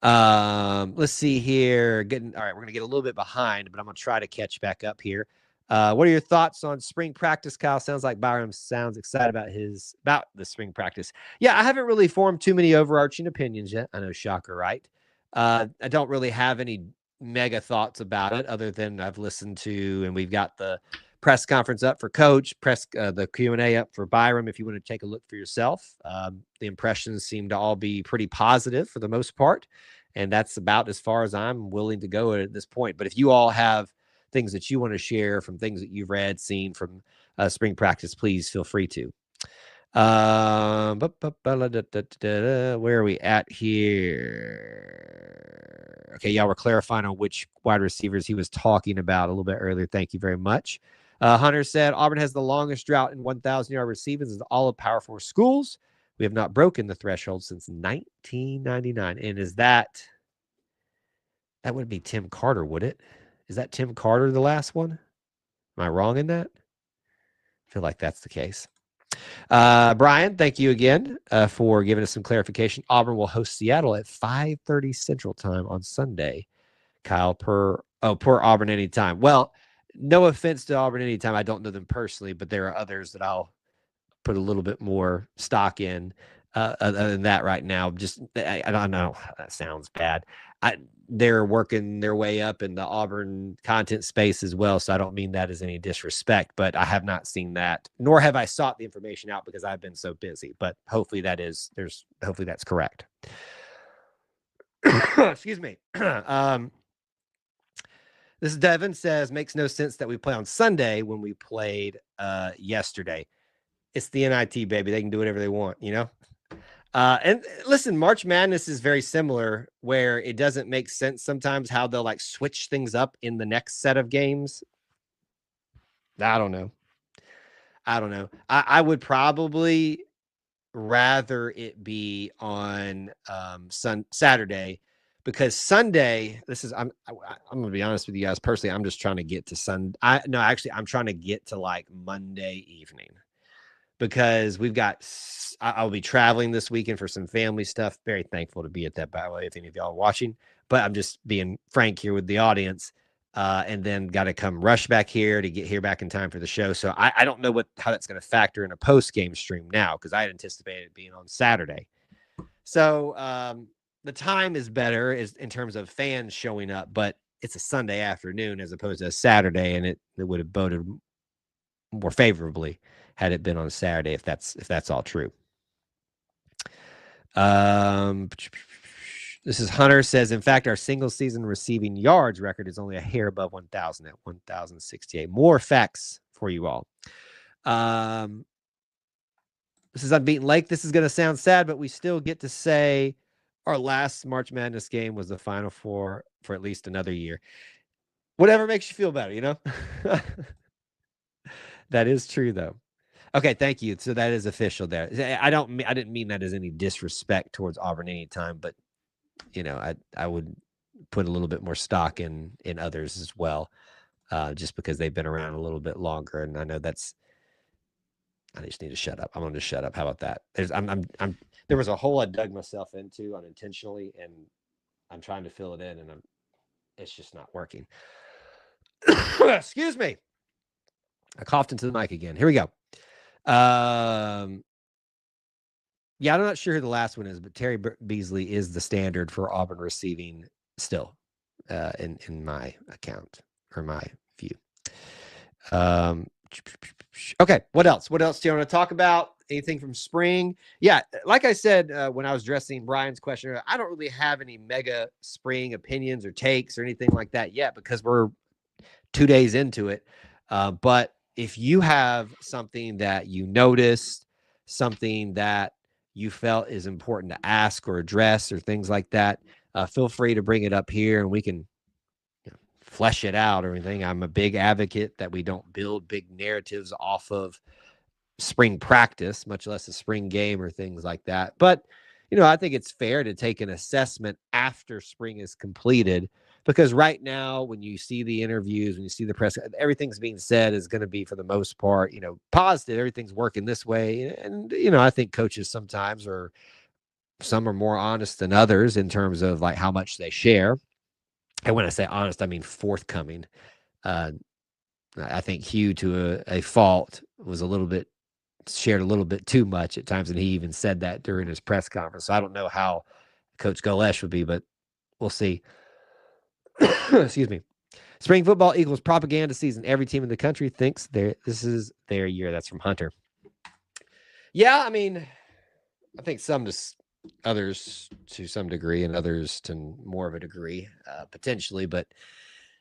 [SPEAKER 2] Let's see here. All right, we're gonna get a little bit behind, but I'm gonna try to catch back up here. What are your thoughts on spring practice, Kyle? Sounds like Byram sounds excited about the spring practice. Yeah, I haven't really formed too many overarching opinions yet. I know, shocker, right? I don't really have any mega thoughts about it, other than I've listened to, and we've got the press conference up for Coach, the Q&A up for Byram. If you want to take a look for yourself, the impressions seem to all be pretty positive for the most part, and that's about as far as I'm willing to go at this point. But if you all have things that you want to share from things that you've read, seen from spring practice, please feel free to. Where are we at here? Okay, y'all were clarifying on which wide receivers he was talking about a little bit earlier. Thank you very much. Hunter said Auburn has the longest drought in 1,000-yard receivers of all of Power 4 schools. We have not broken the threshold since 1999. And that would be Tim Carter, would it? Is that Tim Carter, the last one? Am I wrong in that? I feel like that's the case. Brian, thank you again for giving us some clarification. Auburn will host Seattle at 5:30 Central Time on Sunday. Kyle, per Auburn Anytime. Well, no offense to Auburn Anytime. I don't know them personally, but there are others that I'll put a little bit more stock in other than that right now. Just, I don't know. That sounds bad. They're working their way up in the Auburn content space as well, so I don't mean that as any disrespect, but I have not seen that, nor have I sought the information out because I've been so busy. But hopefully that's correct. Excuse me. This is Devin says, makes no sense that we play on Sunday when we played yesterday. It's the NIT, baby. They can do whatever they want, you know? And listen, March Madness is very similar, where it doesn't make sense sometimes how they'll like switch things up in the next set of games. I don't know. I would probably rather it be on Saturday, because Sunday, I'm going to be honest with you guys personally. I'm just trying to get to Sunday. I'm trying to get to like Monday evening, because I'll be traveling this weekend for some family stuff. Very thankful to be at that, by the way, if any of y'all are watching. But I'm just being frank here with the audience. And then got to come rush back here to get here back in time for the show. So I don't know how that's going to factor in a post-game stream now, because I had anticipated it being on Saturday. So the time is better in terms of fans showing up, but it's a Sunday afternoon as opposed to a Saturday, and it would have boded more favorably had it been on Saturday, if that's all true. This is Hunter says, in fact, our single season receiving yards record is only a hair above 1,000 at 1,068. More facts for you all. This is Unbeaten Lake. This is going to sound sad, but we still get to say our last March Madness game was the Final Four for at least another year. Whatever makes you feel better, you know? That is true, though. Okay, thank you. So that is official there. I didn't mean that as any disrespect towards Auburn Anytime, but you know, I would put a little bit more stock in others as well, just because they've been around a little bit longer. And I know I just need to shut up. I'm going to shut up. How about that? There was a hole I dug myself into unintentionally, and I'm trying to fill it in, and it's just not working. Excuse me. I coughed into the mic again. Here we go. Yeah, I'm not sure who the last one is, but Terry Beasley is the standard for Auburn receiving still, in my account or my view. Okay, what else? What else do you want to talk about? Anything from spring? Yeah, like I said when I was addressing Brian's question, I don't really have any mega spring opinions or takes or anything like that yet because we're 2 days into it. But if you have something that you noticed, something that you felt is important to ask or address or things like that, feel free to bring it up here and we can flesh it out or anything. I'm a big advocate that we don't build big narratives off of spring practice, much less a spring game or things like that. But, I think it's fair to take an assessment after spring is completed because right now, when you see the interviews, when you see the press, everything's being said is going to be, for the most part, positive. Everything's working this way. And, I think coaches sometimes some are more honest than others in terms of like how much they share. And when I say honest, I mean forthcoming. I think Hugh, to a fault, was shared a little bit too much at times, and he even said that during his press conference. So I don't know how Coach Golesh would be, but we'll see. Excuse me. Spring football equals propaganda season. Every team in the country thinks this is their year. That's from Hunter. Yeah, I mean, I think others to some degree, and others to more of a degree, potentially. But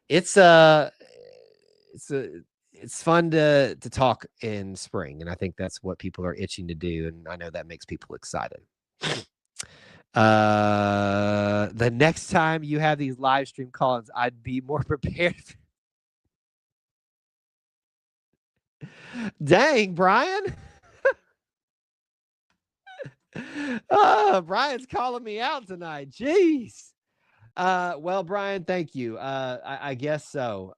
[SPEAKER 2] it's fun to talk in spring, and I think that's what people are itching to do, and I know that makes people excited. The next time you have these live stream call-ins, I'd be more prepared. Dang, Brian. Brian's calling me out tonight. Jeez. Well, Brian, thank you. I guess so.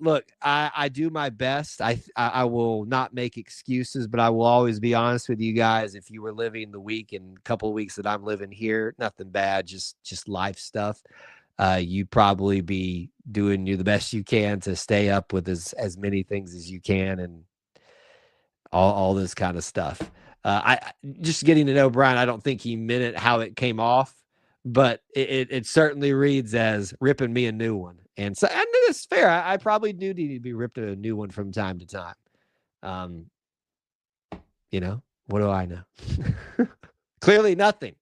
[SPEAKER 2] Look, I do my best. I will not make excuses, but I will always be honest with you guys. If you were living the week and a couple of weeks that I'm living here, nothing bad, just life stuff. You'd probably be doing the best you can to stay up with as many things as you can and all this kind of stuff. I just getting to know Brian, I don't think he meant it how it came off, but it certainly reads as ripping me a new one. And so, and it's fair. I probably do need to be ripped a new one from time to time. What do I know? Clearly nothing.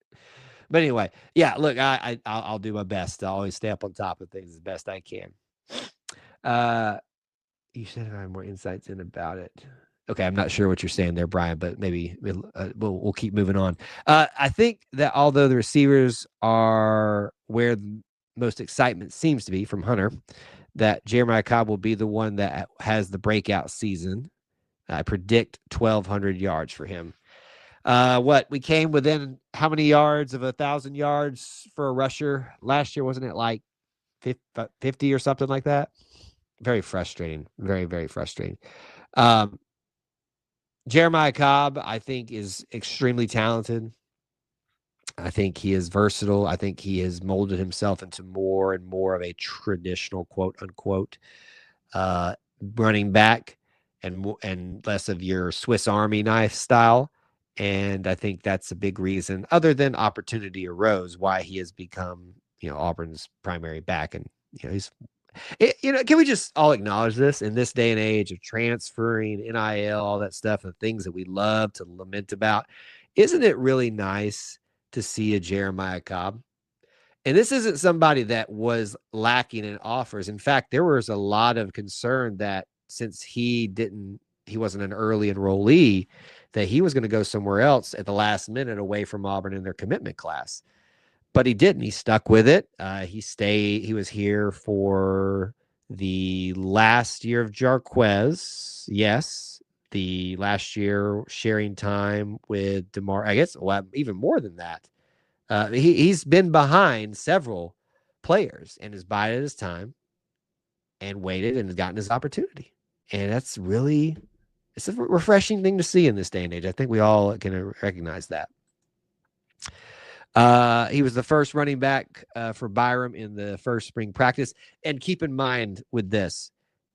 [SPEAKER 2] But anyway, yeah, look, I'll do my best to always stay up on top of things as best I can. You said I have more insights in about it. Okay, I'm not sure what you're saying there, Brian, but maybe we'll keep moving on. I think that although the receivers are where the most excitement seems to be from Hunter, that Jeremiah Cobb will be the one that has the breakout season. I predict 1,200 yards for him. We came within how many yards of 1,000 yards for a rusher last year? Wasn't it like 50 or something like that? Very frustrating. Very, very frustrating. Jeremiah Cobb, I think, is extremely talented. I think he is versatile. I think he has molded himself into more and more of a traditional, quote unquote, running back and less of your Swiss Army knife style. And I think that's a big reason, other than opportunity arose, why he has become, Auburn's primary back. And, he's can we just all acknowledge this in this day and age of transferring, NIL, all that stuff, and things that we love to lament about? Isn't it really nice to see a Jeremiah Cobb? And this isn't somebody that was lacking in offers. In fact, there was a lot of concern that since he wasn't an early enrollee, that he was going to go somewhere else at the last minute away from Auburn in their commitment class. But he didn't. He stuck with it. He was here for the last year of Jarquez. Yes. The last year sharing time with DeMar, I guess, even more than that. He's been behind several players and has bided his time and waited and has gotten his opportunity. And it's a refreshing thing to see in this day and age. I think we all can recognize that. He was the first running back for Byram in the first spring practice. And keep in mind with this,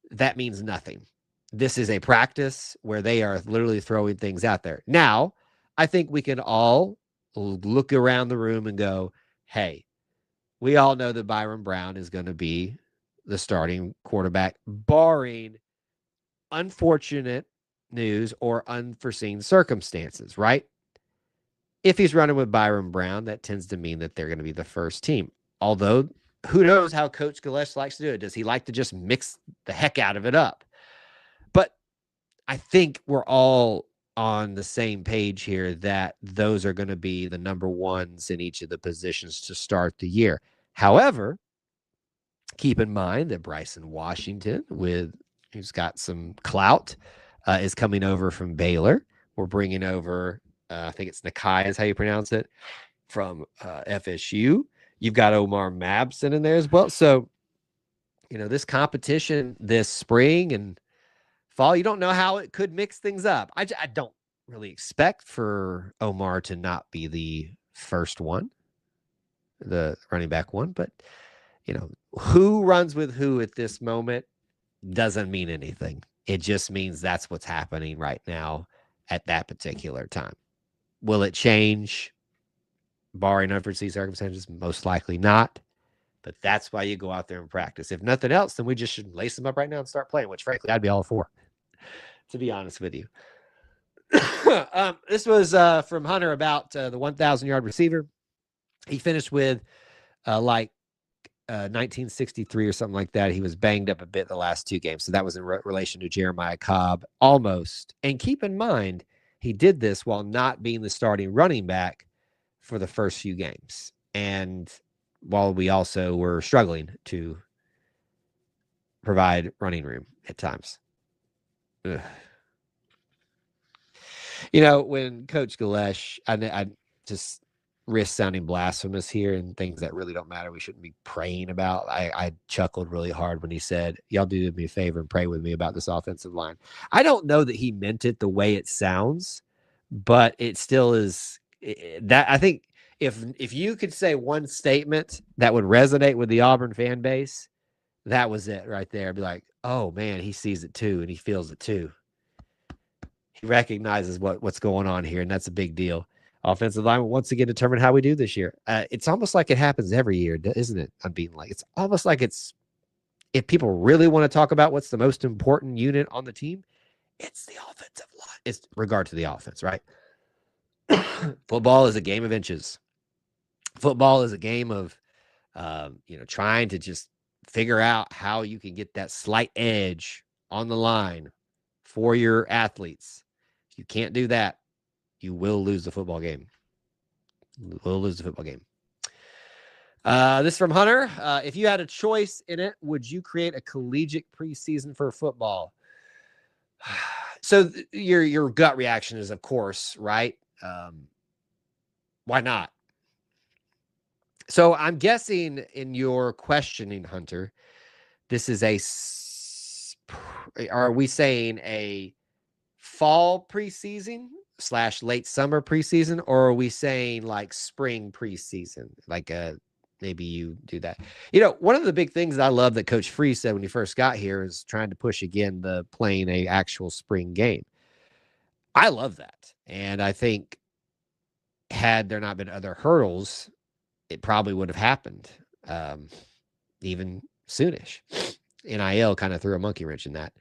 [SPEAKER 2] that means nothing. This is a practice where they are literally throwing things out there. Now, I think we can all look around the room and go, hey, we all know that Byram Brown is going to be the starting quarterback, barring unfortunate news or unforeseen circumstances, right? If he's running with Byron Brown, that tends to mean that they're going to be the first team. Although, who knows how Coach Galesh likes to do it? Does he like to just mix the heck out of it up? But I think we're all on the same page here that those are going to be the number ones in each of the positions to start the year. However, keep in mind that Bryson Washington, who's got some clout, is coming over from Baylor. We're bringing over, I think it's Nakai is how you pronounce it, from FSU. You've got Omar Mabson in there as well. So, this competition this spring and fall, you don't know how it could mix things up. I don't really expect for Omar to not be the first one, the running back one, but who runs with who at this moment doesn't mean anything. It just means that's what's happening right now at that particular time. Will it change barring unforeseen circumstances? Most likely not. But that's why you go out there and practice. If nothing else, then we just should lace them up right now and start playing, which frankly, I'd be all for, to be honest with you. This was from Hunter about the 1,000-yard receiver. He finished with 1963 or something like that. He was banged up a bit the last two games. So that was in relation to Jeremiah Cobb almost. And keep in mind, he did this while not being the starting running back for the first few games. And while we also were struggling to provide running room at times. Ugh. When Coach Galesh, I just risk sounding blasphemous here and things that really don't matter, we shouldn't be praying about. I chuckled really hard when he said, y'all do me a favor and pray with me about this offensive line. I don't know that he meant it the way it sounds, but it still is that I think if you could say one statement that would resonate with the Auburn fan base, that was it right there. I'd be like, oh man, he sees it too and he feels it too. He recognizes what's going on here, and that's a big deal. Offensive line will once again determine how we do this year. It's almost like it happens every year, isn't it? I'm being like, it's almost like if people really want to talk about what's the most important unit on the team, it's the offensive line. It's regard to the offense, right? Football is a game of inches. Football is a game of, trying to just figure out how you can get that slight edge on the line for your athletes. If you can't do that, you will lose the football game. This from Hunter. If you had a choice in it, would you create a collegiate preseason for football? So your gut reaction is, of course, right? Why not? So I'm guessing in your questioning, Hunter, this is are we saying a fall preseason / late summer preseason, or are we saying like spring preseason? Like maybe you do that. One of the big things that I love that Coach Free said when he first got here is trying to push again the playing a actual spring game. I love that. And I think had there not been other hurdles, it probably would have happened even soonish. NIL kind of threw a monkey wrench in that.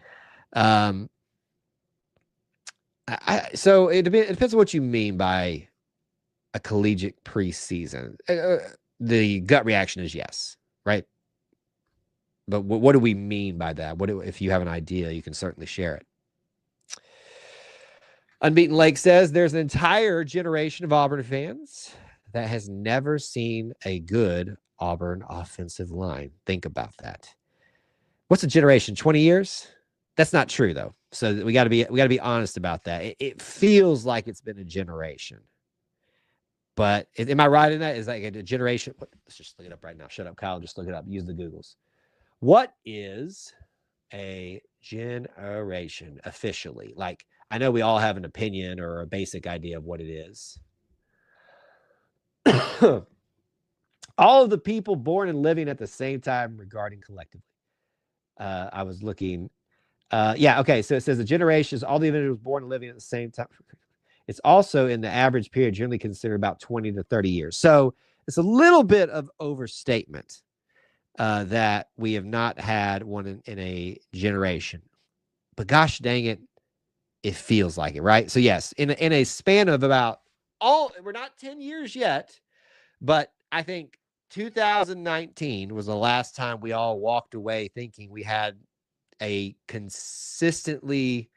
[SPEAKER 2] So it depends on what you mean by a collegiate preseason. The gut reaction is yes, right? But what do we mean by that? If you have an idea, you can certainly share it. Unbeaten Lake says there's an entire generation of Auburn fans that has never seen a good Auburn offensive line. Think about that. What's a generation? 20 years? That's not true though. So we got to be honest about that. It feels like it's been a generation. But am I right in that? Is like a generation? Let's just look it up right now. Shut up, Kyle. Just look it up. Use the Googles. What is a generation officially? Like, I know we all have an opinion or a basic idea of what it is. All of the people born and living at the same time regarding collectively. I was looking. Okay. So it says the generations, all the individuals born and living at the same time. It's also in the average period generally considered about 20 to 30 years. So it's a little bit of overstatement that we have not had one in a generation. but gosh dang it, it feels like it, right? So yes, in a span of about we're not 10 years yet, but I think 2019 was the last time we all walked away thinking we had a consistently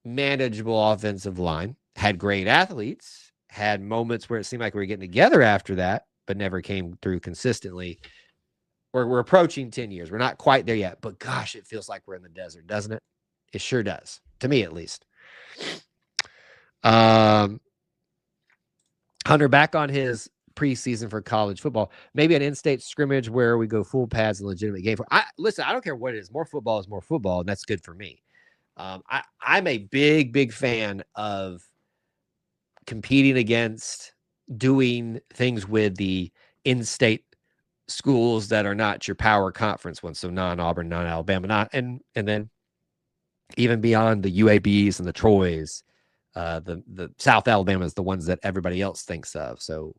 [SPEAKER 2] manageable offensive line, had great athletes, had moments where it seemed like we were getting together after that, but never came through consistently. We're approaching 10 years. We're not quite there yet, but gosh, it feels like we're in the desert, doesn't it? It sure does, to me at least. Hunter, back on his preseason for college football, maybe an in-state scrimmage where we go full pads and legitimate game. Listen, I don't care what it is. More football is more football, and that's good for me. I'm a big fan of competing against, doing things with the in-state schools that are not your power conference ones, so non-Auburn, non-Alabama, and then even beyond the UABs and the Troys, the South Alabamas, the ones that everybody else thinks of. So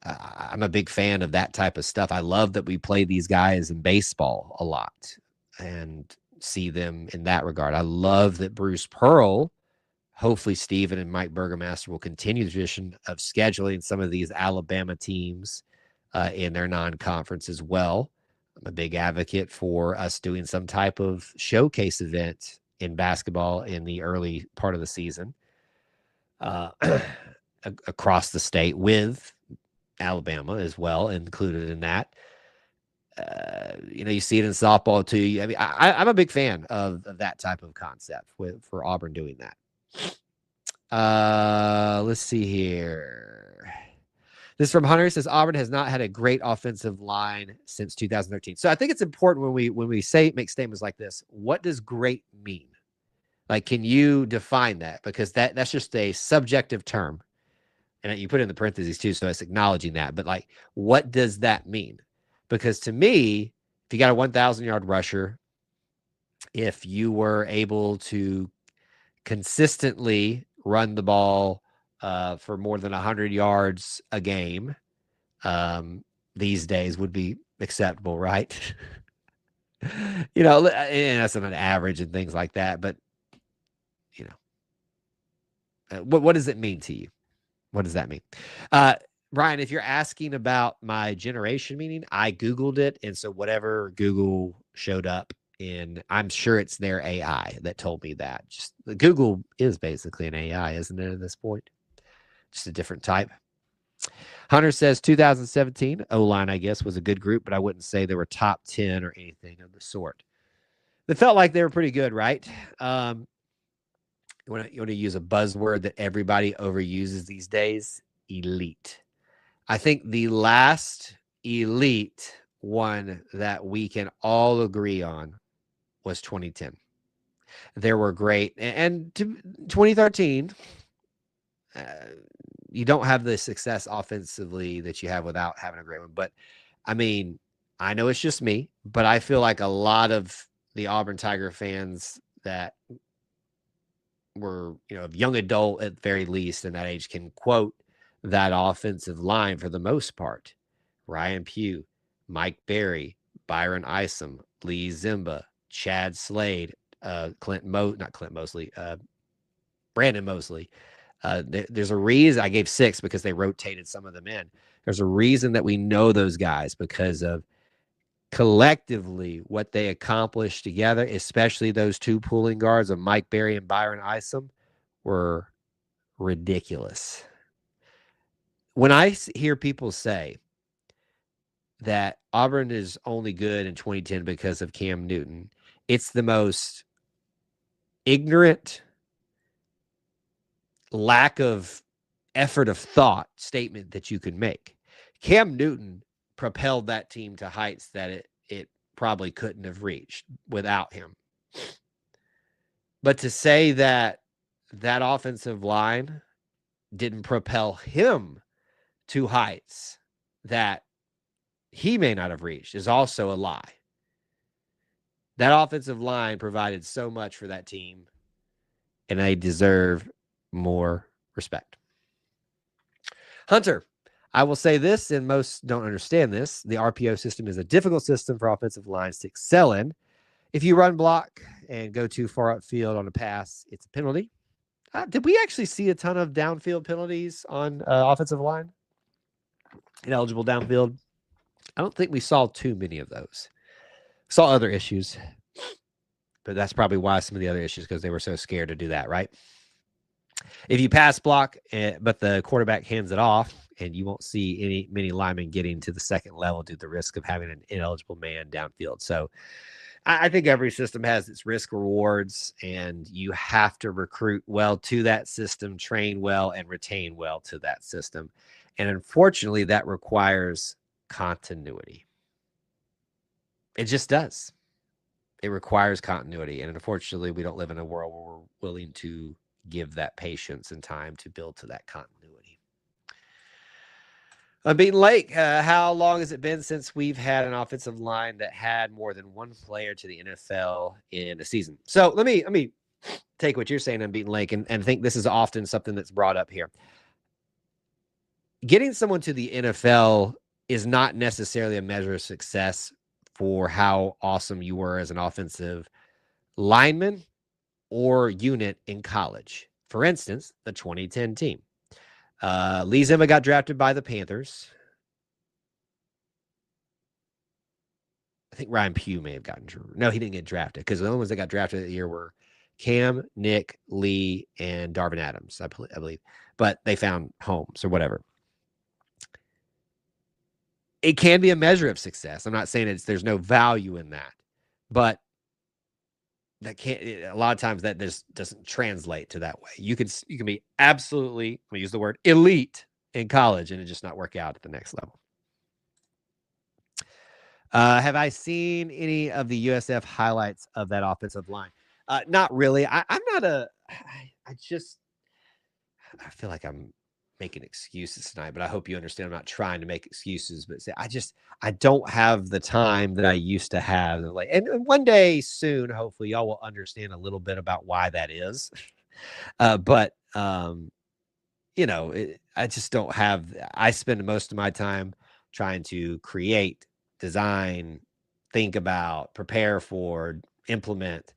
[SPEAKER 2] I'm a big fan of that type of stuff. I love that we play these guys in baseball a lot and see them in that regard. I love that Bruce Pearl, hopefully Steven and Mike Burgomaster will continue the tradition of scheduling some of these Alabama teams in their non-conference as well. I'm a big advocate for us doing some type of showcase event in basketball in the early part of the season across the state, with Alabama as well included in that. You see it in softball too. I mean, I'm a big fan of that type of concept for Auburn doing that. Let's see here. This from Hunter says Auburn has not had a great offensive line since 2013. So I think it's important when we make statements like this, what does great mean? Like, can you define that? Because that's just a subjective term. And you put it in the parentheses too, so it's acknowledging that. But like, what does that mean? Because to me, if you got a 1,000-yard rusher, if you were able to consistently run the ball for more than 100 yards a game, these days would be acceptable, right? And that's on an average and things like that. But what does it mean to you? What does that mean? Brian, if you're asking about my generation meaning, I Googled it. And so whatever Google showed up in, I'm sure it's their AI that told me that. Just Google is basically an AI, isn't it, at this point? Just a different type. Hunter says 2017 O-line, I guess, was a good group, but I wouldn't say they were top 10 or anything of the sort. They felt like they were pretty good, right? You want to use a buzzword that everybody overuses these days? Elite. I think the last elite one that we can all agree on was 2010. There were great, and 2013, you don't have the success offensively that you have without having a great one. But I mean, I know it's just me, but I feel like a lot of the Auburn Tiger fans that were, of young adult at the very least in that age can quote that offensive line for the most part. Ryan Pugh, Mike Berry, Byron Isom, Lee Zimba, Chad Slade, Brandon Mosley. There's a reason I gave 6 because they rotated some of them in. There's a reason that we know those guys because of collectively what they accomplished together, especially those two pulling guards of Mike Berry and Byron Isom, were ridiculous. When I hear people say that Auburn is only good in 2010 because of Cam Newton, it's the most ignorant, lack of effort of thought statement that you can make. Cam Newton propelled that team to heights that it probably couldn't have reached without him. But to say that offensive line didn't propel him to heights that he may not have reached is also a lie. That offensive line provided so much for that team, and they deserve more respect. Hunter, I will say this, and most don't understand this. The RPO system is a difficult system for offensive lines to excel in. If you run block and go too far upfield on a pass, it's a penalty. Did we actually see a ton of downfield penalties on offensive line? Ineligible downfield? I don't think we saw too many of those. Saw other issues, but that's probably why some of the other issues, because they were so scared to do that, right? If you pass block, but the quarterback hands it off, and you won't see many linemen getting to the second level due to the risk of having an ineligible man downfield. So I think every system has its risk rewards, and you have to recruit well to that system, train well, and retain well to that system. And unfortunately, that requires continuity. It just does. It requires continuity. And unfortunately, we don't live in a world where we're willing to give that patience and time to build to that continuity. Unbeaten Lake, how long has it been since we've had an offensive line that had more than one player to the NFL in a season? So let me take what you're saying, Unbeaten Lake, and think this is often something that's brought up here. Getting someone to the NFL is not necessarily a measure of success for how awesome you were as an offensive lineman or unit in college. For instance, the 2010 team. Lee Zimba got drafted by the Panthers. I think Ryan Pugh may have gotten drafted. No, he didn't get drafted, because the only ones that got drafted that year were Cam, Nick, Lee, and Darvin Adams, I believe. But they found homes or whatever. It can be a measure of success. I'm not saying there's no value in that, but that can't. A lot of times that just doesn't translate to that way. You can be absolutely, I'm gonna use the word elite in college, and it just not work out at the next level. Have I seen any of the USF highlights of that offensive line? Not really. I feel like I'm making excuses tonight, but I hope you understand I'm not trying to make excuses, but I don't have the time that I used to have. And one day soon, hopefully y'all will understand a little bit about why that is. But I just don't have, I spend most of my time trying to create, design, think about, prepare for, implement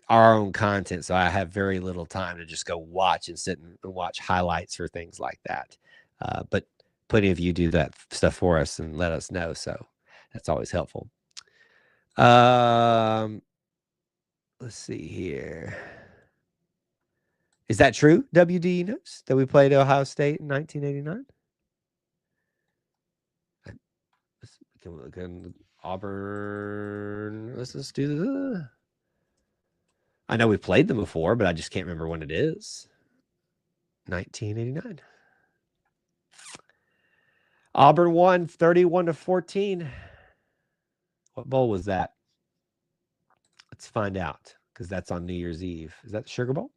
[SPEAKER 2] our own content. So I have very little time to just go watch and sit and watch highlights or things like that. But plenty of you do that stuff for us and let us know. So that's always helpful. Let's see here. Is that true, WD knows, that we played Ohio State in 1989? Can Auburn, let's just do this. I know we played them before, but I just can't remember when it is. 1989. Auburn won 31-14. What bowl was that? Let's find out, because that's on New Year's Eve. Is that the Sugar Bowl?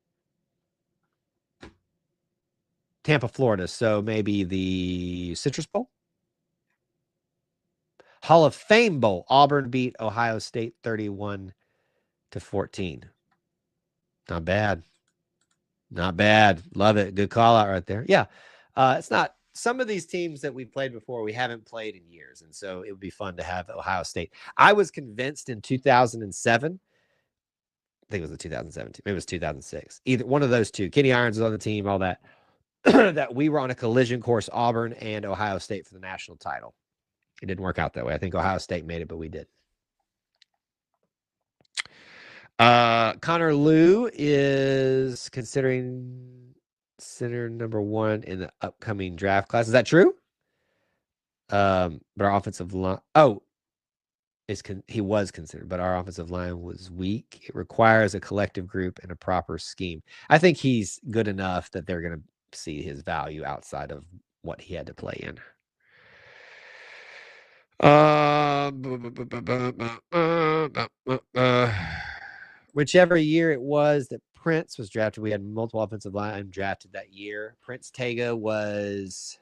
[SPEAKER 2] Tampa, Florida. So maybe the Citrus Bowl? Hall of Fame Bowl. Auburn beat Ohio State 31-14. Not bad. Not bad. Love it. Good call out right there. Yeah. It's not, some of these teams that we've played before, we haven't played in years. And so it would be fun to have Ohio State. I was convinced in 2007, I think it was the 2017, maybe it was 2006. Either one of those two. Kenny Irons was on the team, all that, that we were on a collision course, Auburn and Ohio State, for the national title. It didn't work out that way. I think Ohio State made it, but we did. Connor Liu is considering center number 1 in the upcoming draft class. Is that true? But our offensive line, he was considered, but our offensive line was weak. It requires a collective group and a proper scheme. I think he's good enough that they're going to see his value outside of what he had to play in. Whichever year it was that Prince was drafted, we had multiple offensive line drafted that year. Prince Tega was,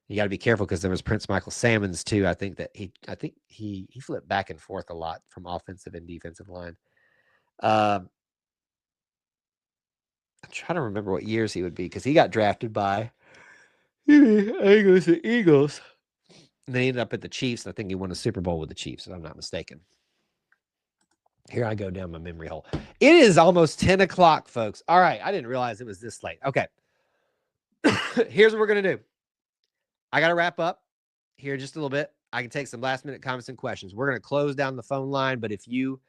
[SPEAKER 2] you got to be careful because there was Prince Michael Salmons too. I think he flipped back and forth a lot from offensive and defensive line. I'm trying to remember what years he would be, because he got drafted by the Eagles. And they ended up at the Chiefs. I think he won a Super Bowl with the Chiefs, if I'm not mistaken. Here I go down my memory hole. It is almost 10 o'clock, folks. All right. I didn't realize it was this late. Okay. Here's what we're going to do. I got to wrap up here just a little bit. I can take some last minute comments and questions. We're going to close down the phone line, but if you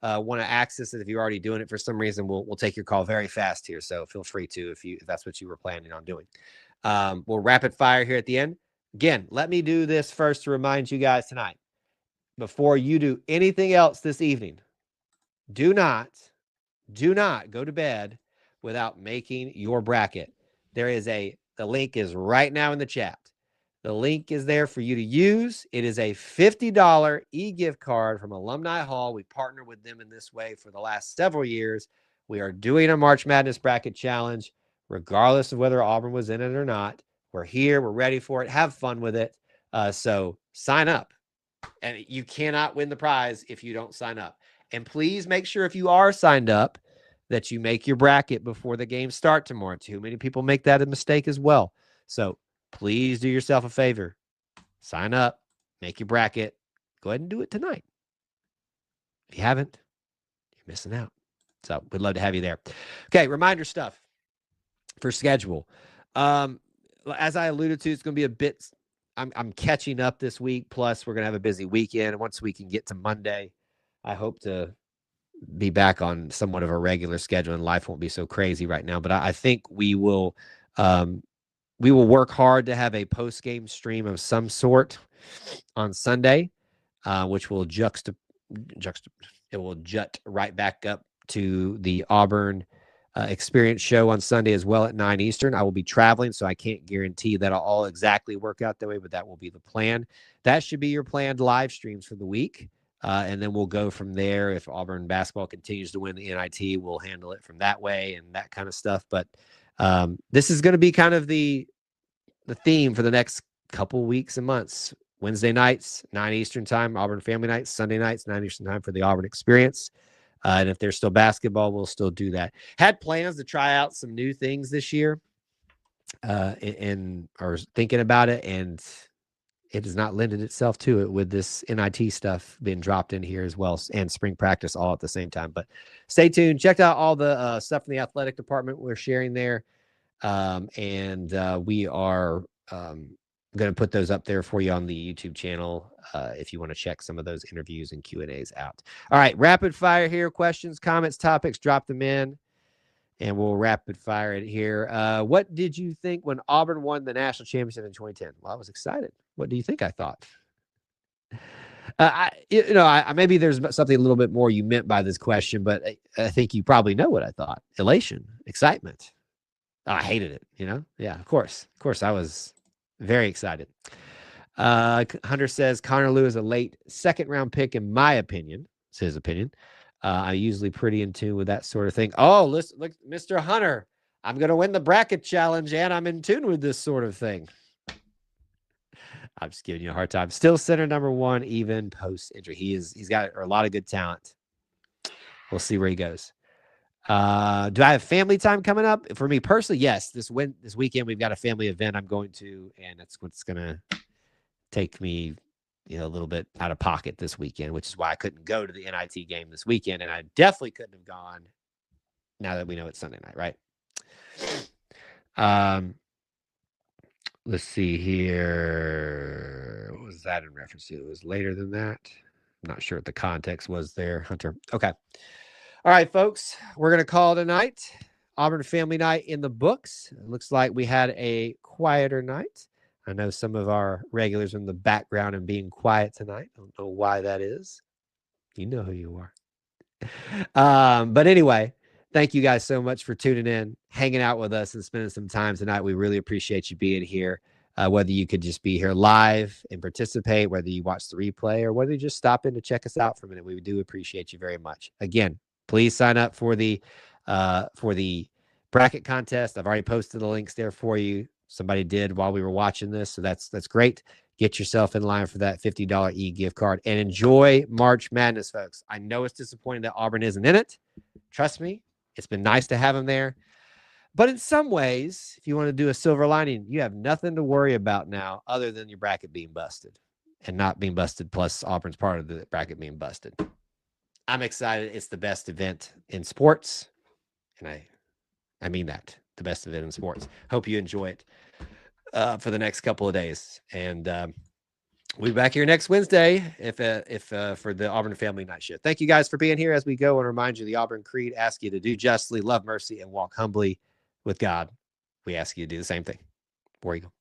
[SPEAKER 2] want to access it, if you're already doing it for some reason, we'll take your call very fast here. So feel free to, if that's what you were planning on doing. We'll rapid fire here at the end. Again, let me do this first to remind you guys tonight, before you do anything else this evening, do not go to bed without making your bracket. The link is right now in the chat. The link is there for you to use. It is a $50 e-gift card from Alumni Hall. We partner with them in this way for the last several years. We are doing a March Madness bracket challenge, regardless of whether Auburn was in it or not. We're here. We're ready for it. Have fun with it. So sign up. And you cannot win the prize if you don't sign up. And please make sure if you are signed up that you make your bracket before the games start tomorrow. Too many people make that a mistake as well. So please do yourself a favor. Sign up. Make your bracket. Go ahead and do it tonight. If you haven't, you're missing out. So we'd love to have you there. Okay, reminder stuff for schedule. As I alluded to, it's going to be a bit... I'm catching up this week. Plus, we're going to have a busy weekend. Once we can get to Monday, I hope to be back on somewhat of a regular schedule, and life won't be so crazy right now. But I think we will work hard to have a post-game stream of some sort on Sunday, which will it will jut right back up to the Auburn Experience show on Sunday as well at 9 Eastern. I will be traveling, so I can't guarantee that'll all exactly work out that way, but that will be the plan. That should be your planned live streams for the week. And then we'll go from there. If Auburn basketball continues to win the NIT, we'll handle it from that way and that kind of stuff. But this is going to be kind of the theme for the next couple weeks and months. Wednesday nights, 9 Eastern time, Auburn Family nights. Sunday nights, 9 Eastern time for the Auburn Experience. And if there's still basketball, we'll still do that. Had plans to try out some new things this year and are thinking about it. And it has not lended itself to it with this NIT stuff being dropped in here as well, and spring practice all at the same time. But stay tuned. Check out all the stuff from the athletic department we're sharing there. And we are going to put those up there for you on the YouTube channel if you want to check some of those interviews and Q&As out. All right, rapid fire here. Questions, comments, topics, drop them in, and we'll rapid fire it here. What did you think when Auburn won the national championship in 2010? Well, I was excited. What do you think I thought? Maybe there's something a little bit more you meant by this question, but I think you probably know what I thought. Elation, excitement. I hated it, Yeah, of course. I was very excited. Hunter says Connor Lew is a late second-round pick, in my opinion. It's his opinion. I'm usually pretty in tune with that sort of thing. Oh, listen, look, Mr. Hunter, I'm going to win the bracket challenge, and I'm in tune with this sort of thing. I'm just giving you a hard time. Still center number one, even post-injury. He's got a lot of good talent. We'll see where he goes. Do I have family time coming up? For me personally, yes. This weekend we've got a family event I'm going to, and that's what's going to take me, a little bit out of pocket this weekend, which is why I couldn't go to the NIT game this weekend, and I definitely couldn't have gone now that we know it's Sunday night, right? Let's see here. What was that in reference to? It was later than that. I'm not sure what the context was there, Hunter. Okay. All right, folks, we're going to call it a night. Auburn Family Night in the books. It looks like we had a quieter night. I know some of our regulars in the background and being quiet tonight. I don't know why that is. You know who you are. But anyway, thank you guys so much for tuning in, hanging out with us, and spending some time tonight. We really appreciate you being here, whether you could just be here live and participate, whether you watch the replay, or whether you just stop in to check us out for a minute. We do appreciate you very much. Again, please sign up for the bracket contest. I've already posted the links there for you. Somebody did while we were watching this, so that's great. Get yourself in line for that $50 e-gift card and enjoy March Madness, folks. I know it's disappointing that Auburn isn't in it. Trust me, it's been nice to have them there. But in some ways, if you want to do a silver lining, you have nothing to worry about now other than your bracket being busted and not being busted, plus Auburn's part of the bracket being busted. I'm excited. It's the best event in sports. And I mean that. The best event in sports. Hope you enjoy it for the next couple of days. And we'll be back here next Wednesday if for the Auburn Family Night Shift. Thank you guys for being here as we go and remind you the Auburn Creed asks you to do justly, love mercy, and walk humbly with God. We ask you to do the same thing. War Eagle.